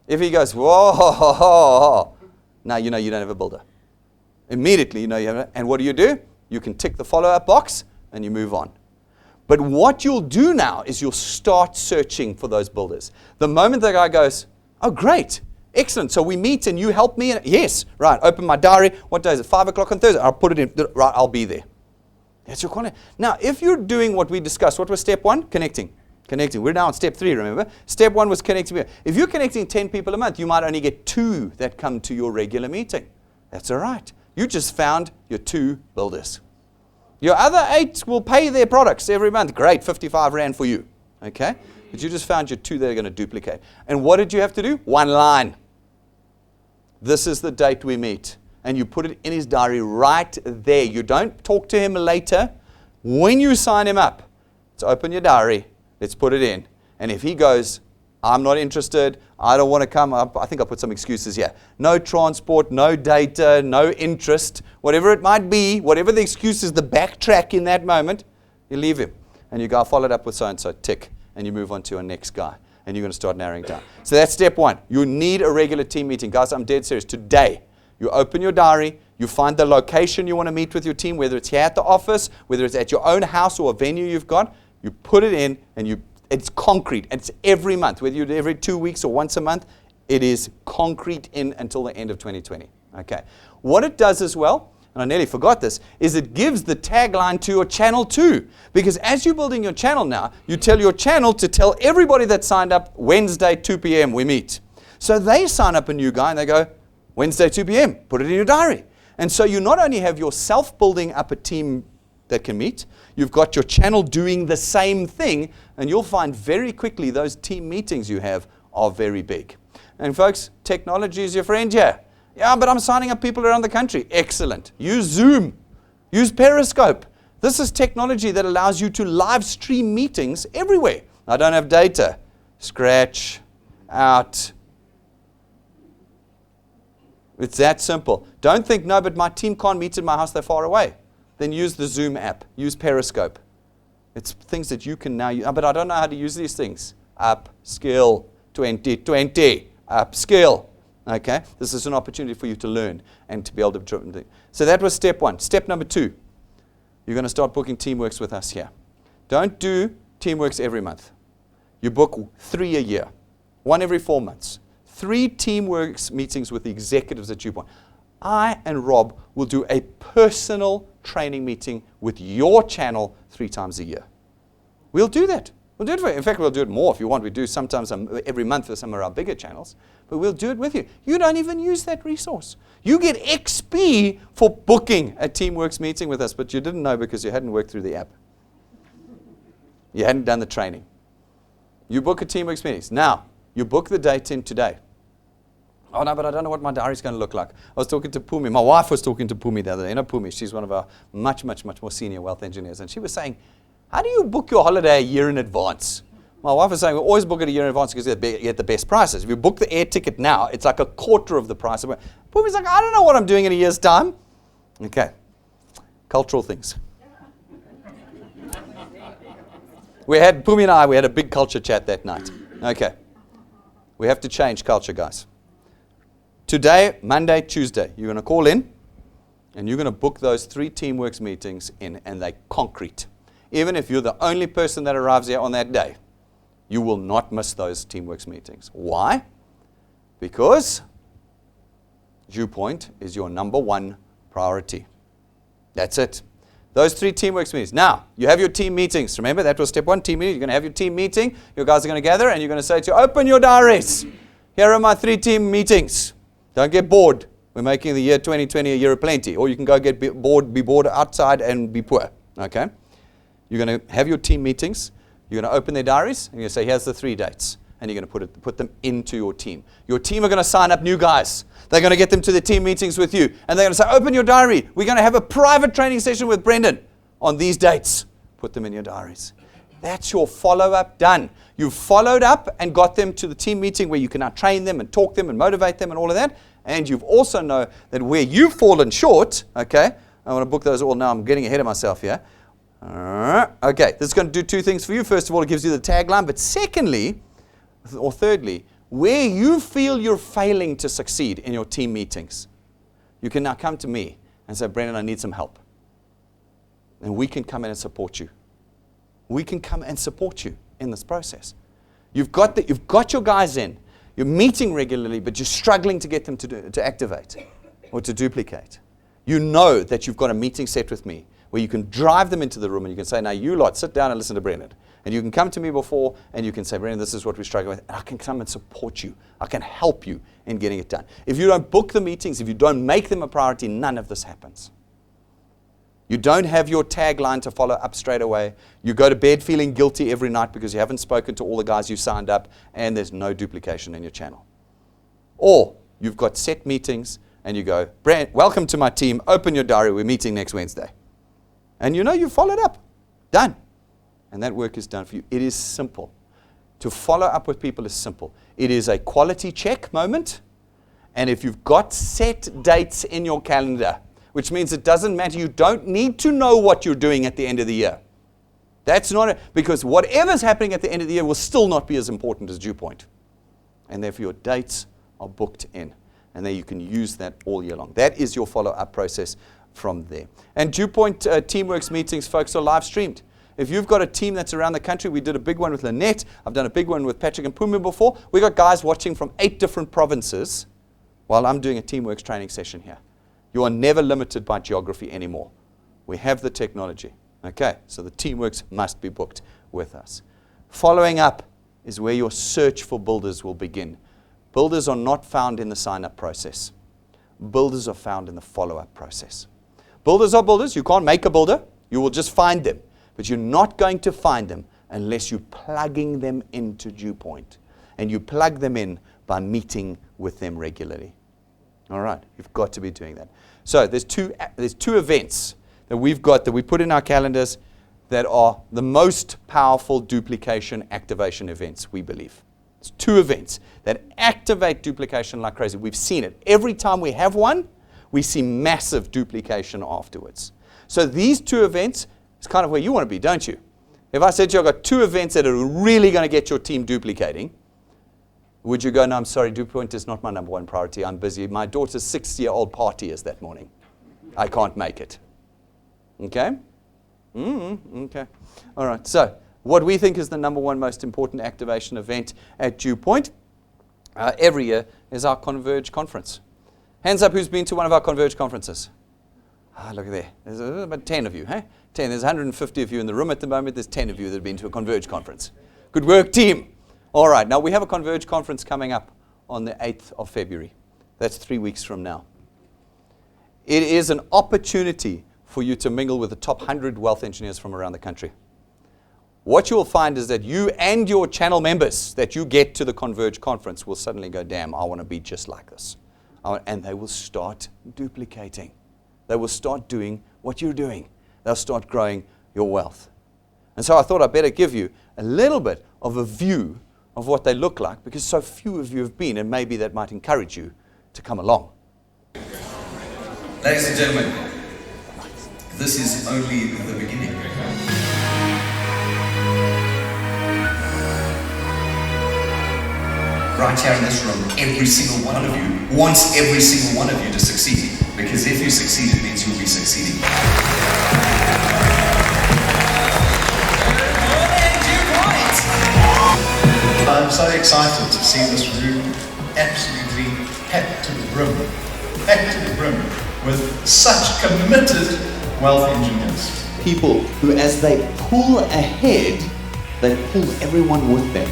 If he goes, whoa, now you know you don't have a builder. Immediately you know you have it. And what do? You can tick the follow-up box and you move on. But what you'll do now is you'll start searching for those builders. The moment the guy goes, oh, great. Excellent. So we meet and you help me. Yes. Right. Open my diary. What day is it? 5 o'clock on Thursday. I'll put it in. Right. I'll be there. That's your content. Now, if you're doing what we discussed, what was step one? Connecting. We're now on step 3, remember? Step 1 was connecting. If you're connecting 10 people a month, you might only get 2 that come to your regular meeting. That's all right. You just found your 2 builders. Your other 8 will pay their products every month. Great. 55 Rand for you. Okay? But you just found your 2 that are going to duplicate. And what did you have to do? One line. this is the date we meet. And you put it in his diary right there. You don't talk to him later. When you sign him up, let's open your diary. Let's put it in. And if he goes, I'm not interested, I don't want to come up, I think I'll put some excuses here. No transport, no data, no interest, whatever it might be, whatever the excuse is, the backtrack in that moment, you leave him. And you go, follow it up with so-and-so, tick. And you move on to your next guy. And you're going to start narrowing down. So that's step one. You need a regular team meeting. Guys, I'm dead serious. Today, you open your diary, you find the location you want to meet with your team, whether it's here at the office, whether it's at your own house or a venue you've got, you put it in and it's concrete. It's every month, whether you do it every 2 weeks or once a month, it is concrete in until the end of 2020. Okay. What it does as well, and I nearly forgot this, is it gives the tagline to your channel too. Because as you're building your channel now, you tell your channel to tell everybody that signed up, Wednesday, 2 p.m. we meet. So they sign up a new guy and they go, Wednesday, 2 p.m., put it in your diary. And so you not only have yourself building up a team that can meet, you've got your channel doing the same thing, and you'll find very quickly those team meetings you have are very big. And folks, technology is your friend here. Yeah, but I'm signing up people around the country. Excellent. Use Zoom. Use Periscope. This is technology that allows you to live stream meetings everywhere. I don't have data. Scratch out. It's that simple. Don't think, no, but my team can't meet in my house, they're far away. Then use the Zoom app. Use Periscope. It's things that you can now use. But I don't know how to use these things. Upskill 2020. Upskill. Okay? This is an opportunity for you to learn and to be able to. So that was step one. Step number two. You're going to start booking teamworks with us here. Don't do teamworks every month. You book 3 a year. 1 every 4 months. 3 teamworks meetings with the executives that you want. I and Rob will do a personal training meeting with your channel 3 times a year. We'll do that. We'll do it for you. In fact, we'll do it more if you want. We do sometimes every month for some of our bigger channels. But we'll do it with you. You don't even use that resource. You get XP for booking a Teamworks meeting with us, but you didn't know because you hadn't worked through the app. You hadn't done the training. You book a Teamworks meeting. Now, you book the date in today. Oh, no, but I don't know what my diary is going to look like. I was talking to Pumi. My wife was talking to Pumi the other day. You know Pumi, she's one of our much more senior wealth engineers. And she was saying, how do you book your holiday a year in advance? My wife was saying, we always book it a year in advance because you get the best prices. If you book the air ticket now, it's like a quarter of the price. Pumi's like, I don't know what I'm doing in a year's time. Okay. Cultural things. Pumi and I had a big culture chat that night. Okay. We have to change culture, guys. Today, Monday, Tuesday, you're going to call in and you're going to book those 3 Teamworks meetings in, and they're concrete. Even if you're the only person that arrives here on that day, you will not miss those Teamworks meetings. Why? Because Viewpoint is your number 1 priority. That's it. Those 3 Teamworks meetings. Now, you have your team meetings. Remember, that was step 1, team meeting. You're going to have your team meeting. Your guys are going to gather and you're going to say to you, open your diaries. Here are my 3 team meetings. Don't get bored. We're making the year 2020 a year of plenty. Or you can go get be bored outside and be poor. Okay? You're going to have your team meetings. You're going to open their diaries. And you're going to say, here's the 3 dates. And you're going to put them into your team. Your team are going to sign up new guys. They're going to get them to the team meetings with you. And they're going to say, open your diary. We're going to have a private training session with Brendan on these dates. Put them in your diaries. That's your follow-up done. You've followed up and got them to the team meeting where you can now train them and talk them and motivate them and all of that. And you've also know that where you've fallen short, okay, I want to book those all now. I'm getting ahead of myself here. Okay, this is going to do 2 things for you. First of all, it gives you the tagline. But secondly, or thirdly, where you feel you're failing to succeed in your team meetings, you can now come to me and say, Brendan, I need some help. And we can come in and support you. We can come and support you in this process. You've got your guys in. You're meeting regularly, but you're struggling to get them to activate or to duplicate. You know that you've got a meeting set with me where you can drive them into the room and you can say, now you lot, sit down and listen to Brendan. And you can come to me before and you can say, Brendan, this is what we're struggling with. And I can come and support you. I can help you in getting it done. If you don't book the meetings, if you don't make them a priority, none of this happens. You don't have your tagline to follow up straight away. You go to bed feeling guilty every night because you haven't spoken to all the guys you signed up and there's no duplication in your channel. Or You've got set meetings, and you go, Brand, welcome to my team. Open your diary. We're meeting next Wednesday. And you know you followed up. Done. And that work is done for you. It is simple. To follow up with people is simple. It is a quality check moment. And if you've got set dates in your calendar, which means it doesn't matter, you don't need to know what you're doing at the end of the year. That's not because whatever's happening at the end of the year will still not be as important as dew point. And therefore your dates are booked in. And then you can use that all year long. That is your follow-up process from there. And dew point Teamworks meetings, folks, are live streamed. If you've got a team that's around the country, we did a big one with Lynette. I've done a big one with Patrick and Pumi before. We've got guys watching from 8 different provinces while I'm doing a Teamworks training session here. You are never limited by geography anymore. We have the technology. Okay, so the Teamworks must be booked with us. Following up is where your search for builders will begin. Builders are not found in the sign-up process. Builders are found in the follow-up process. Builders are builders. You can't make a builder. You will just find them. But you're not going to find them unless you're plugging them into dew point. And you plug them in by meeting with them regularly. All right, you've got to be doing that. So there's two events that we've got that we put in our calendars that are the most powerful duplication activation events, we believe. It's 2 events that activate duplication like crazy. We've seen it. Every time we have one, we see massive duplication afterwards. So these 2 events, it's kind of where you want to be, don't you? If I said to you, I've got 2 events that are really going to get your team duplicating, would you go, no, I'm sorry, dew point is not my number 1 priority. I'm busy. My daughter's 6-year-old party is that morning. I can't make it. Okay? Okay. All right. So what we think is the number 1 most important activation event at dew point every year is our Converge conference. Hands up who's been to one of our Converge conferences. Look at there. There's about 10 of you. Hey? 10. There's 150 of you in the room at the moment. There's 10 of you that have been to a Converge conference. Good work, team. All right. Now, we have a Converge conference coming up on the 8th of February. That's 3 weeks from now. It is an opportunity for you to mingle with the top 100 wealth engineers from around the country. What you will find is that you and your channel members that you get to the Converge conference will suddenly go, damn, I want to be just like this. And they will start duplicating. They will start doing what you're doing. They'll start growing your wealth. And so I thought I'd better give you a little bit of a view of what they look like, because so few of you have been, and maybe that might encourage you to come along. Ladies and gentlemen, this is only the beginning. Right here in this room, every single one of you wants every single one of you to succeed. Because if you succeed, it means you'll be succeeding. I'm so excited to see this room absolutely packed to the brim with such committed wealth engineers. People who, as they pull ahead, they pull everyone with them.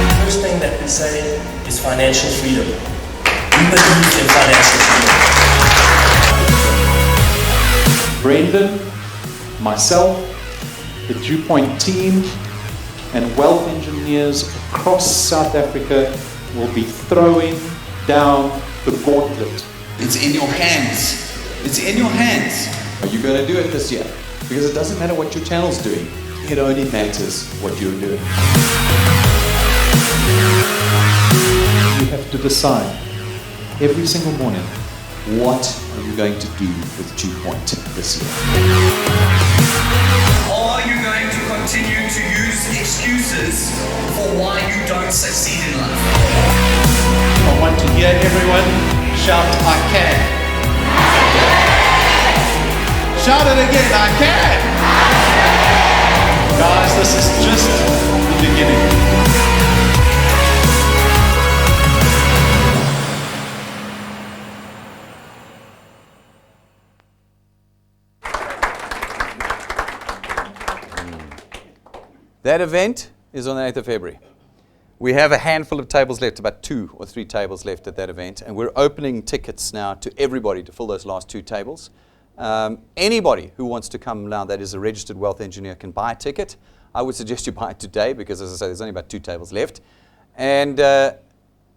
The first thing that we say is financial freedom. We believe in financial freedom. Brendan, myself, the Dew Point team, and wealth engineers across South Africa will be throwing down the gauntlet. It's in your hands. It's in your hands. Are you going to do it this year? Because it doesn't matter what your channel's doing. It only matters what you're doing. You have to decide every single morning, What are you going to do with Dew Point this year? Are you going to continue to use excuses for why you don't succeed in life? I want to hear everyone shout, I can. Shout it again, I can. Guys, this is just the beginning. That event is on the 8th of February. We have a handful of tables left, about 2 or 3 tables left at that event, and we're opening tickets now to everybody to fill those last 2 tables. Anybody who wants to come now that is a registered wealth engineer can buy a ticket. I would suggest you buy it today because, as I say, there's only about 2 tables left. And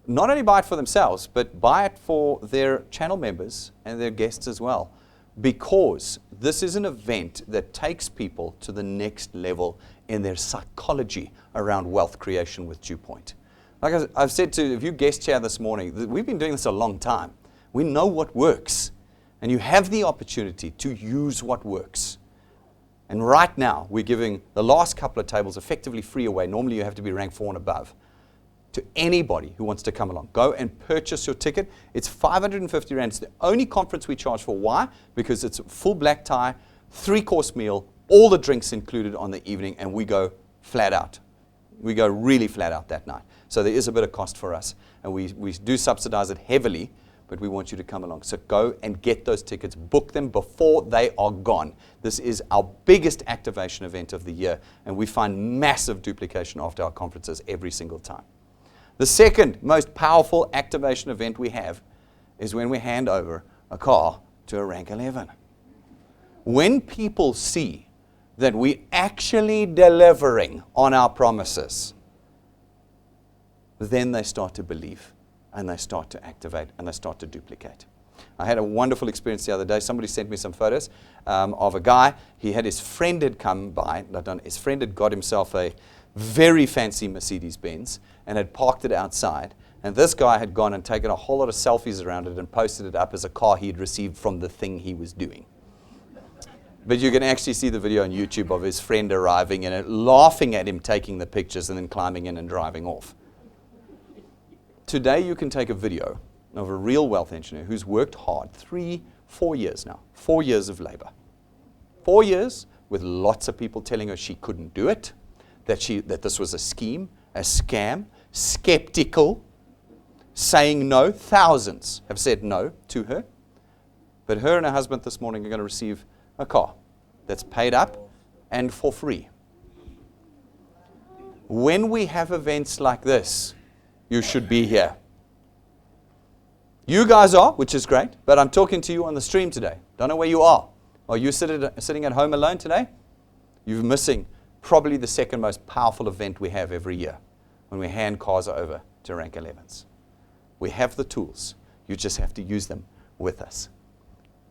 not only buy it for themselves, but buy it for their channel members and their guests as well. Because this is an event that takes people to the next level in their psychology around wealth creation with DewPoint. Like I've said to a few guests here this morning, we've been doing this a long time. We know what works. And you have the opportunity to use what works. And right now, we're giving the last couple of tables effectively free away. Normally, you have to be ranked 4 and above. To anybody who wants to come along. Go and purchase your ticket. It's 550 Rand. It's the only conference we charge for. Why? Because it's a full black tie, 3-course meal, all the drinks included on the evening, and we go flat out. We go really flat out that night. So there is a bit of cost for us. And we do subsidize it heavily, but we want you to come along. So go and get those tickets. Book them before they are gone. This is our biggest activation event of the year, and we find massive duplication after our conferences every single time. The second most powerful activation event we have is when we hand over a car to a rank 11. When people see that we're actually delivering on our promises, then they start to believe and they start to activate and they start to duplicate. I had a wonderful experience the other day. Somebody sent me some photos of a guy. He had his friend had come by. His friend had got himself a very fancy Mercedes-Benz and had parked it outside. And this guy had gone and taken a whole lot of selfies around it and posted it up as a car he had received from the thing he was doing. But you can actually see the video on YouTube of his friend arriving and laughing at him taking the pictures and then climbing in and driving off. Today you can take a video of a real wealth engineer who's worked hard, 3-4 years now, 4 years of labor. 4 years with lots of people telling her she couldn't do it, that this was a scheme, a scam, skeptical, saying no. Thousands have said no to her. But her and her husband this morning are going to receive a car that's paid up and for free. When we have events like this, you should be here. You guys are, which is great, but I'm talking to you on the stream today. Don't know where you are. Are you sitting at home alone today? You're missing probably the second most powerful event we have every year when we hand cars over to rank 11s. We have the tools. You just have to use them with us.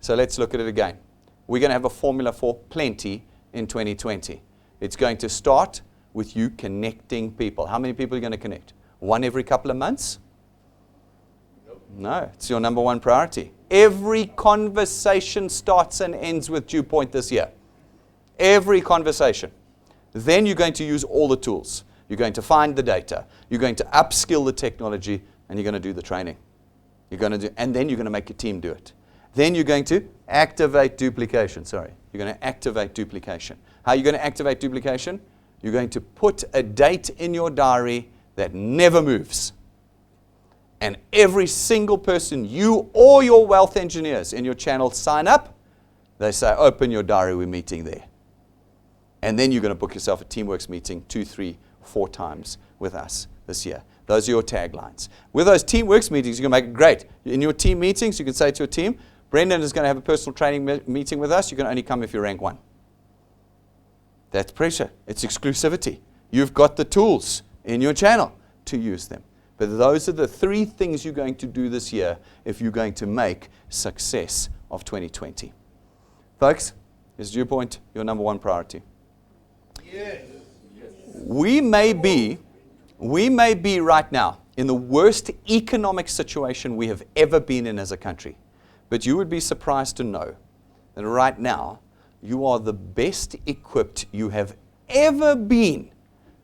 So let's look at it again. We're going to have a formula for plenty in 2020. It's going to start with you connecting people. How many people are you going to connect? 1 every couple of months? No, it's your number 1 priority. Every conversation starts and ends with DewPoint this year. Every conversation. Then you're going to use all the tools. You're going to find the data. You're going to upskill the technology, and you're going to do the training. And then you're going to make your team do it. Then you're going to activate duplication. You're going to activate duplication. How are you going to activate duplication? You're going to put a date in your diary that never moves. And every single person, you or your wealth engineers in your channel sign up, they say, open your diary, we're meeting there. And then you're going to book yourself a Teamworks meeting 2, 3, 4 times with us this year. Those are your taglines. With those Teamworks meetings, you're going to make it great. In your team meetings, you can say to your team, Brendan is going to have a personal training meeting with us. You can only come if you rank 1. That's pressure. It's exclusivity. You've got the tools in your channel to use them. But those are the 3 things you're going to do this year if you're going to make success of 2020. Folks, is DewPoint your number 1 priority? Yes. We may be right now in the worst economic situation we have ever been in as a country. But you would be surprised to know that right now you are the best equipped you have ever been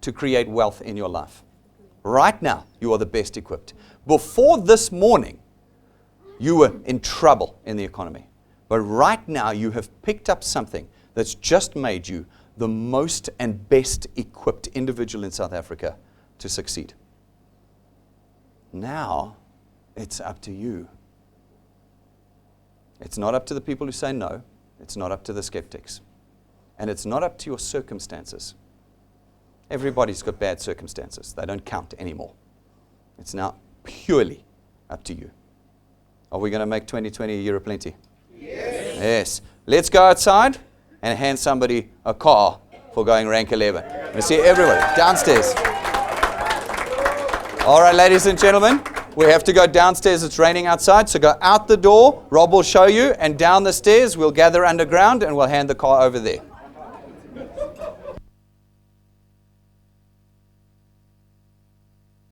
to create wealth in your life. Right now, you are the best equipped. Before this morning, you were in trouble in the economy. But right now, you have picked up something that's just made you the most and best equipped individual in South Africa to succeed. Now, it's up to you. It's not up to the people who say no. It's not up to the skeptics. And it's not up to your circumstances. Everybody's got bad circumstances. They don't count anymore. It's now purely up to you. Are we going to make 2020 a year of plenty? Yes. Yes. Let's go outside and hand somebody a car for going rank 11. I see everybody downstairs. All right, ladies and gentlemen, we have to go downstairs. It's raining outside, so go out the door. Rob will show you, and down the stairs. We'll gather underground, and we'll hand the car over there.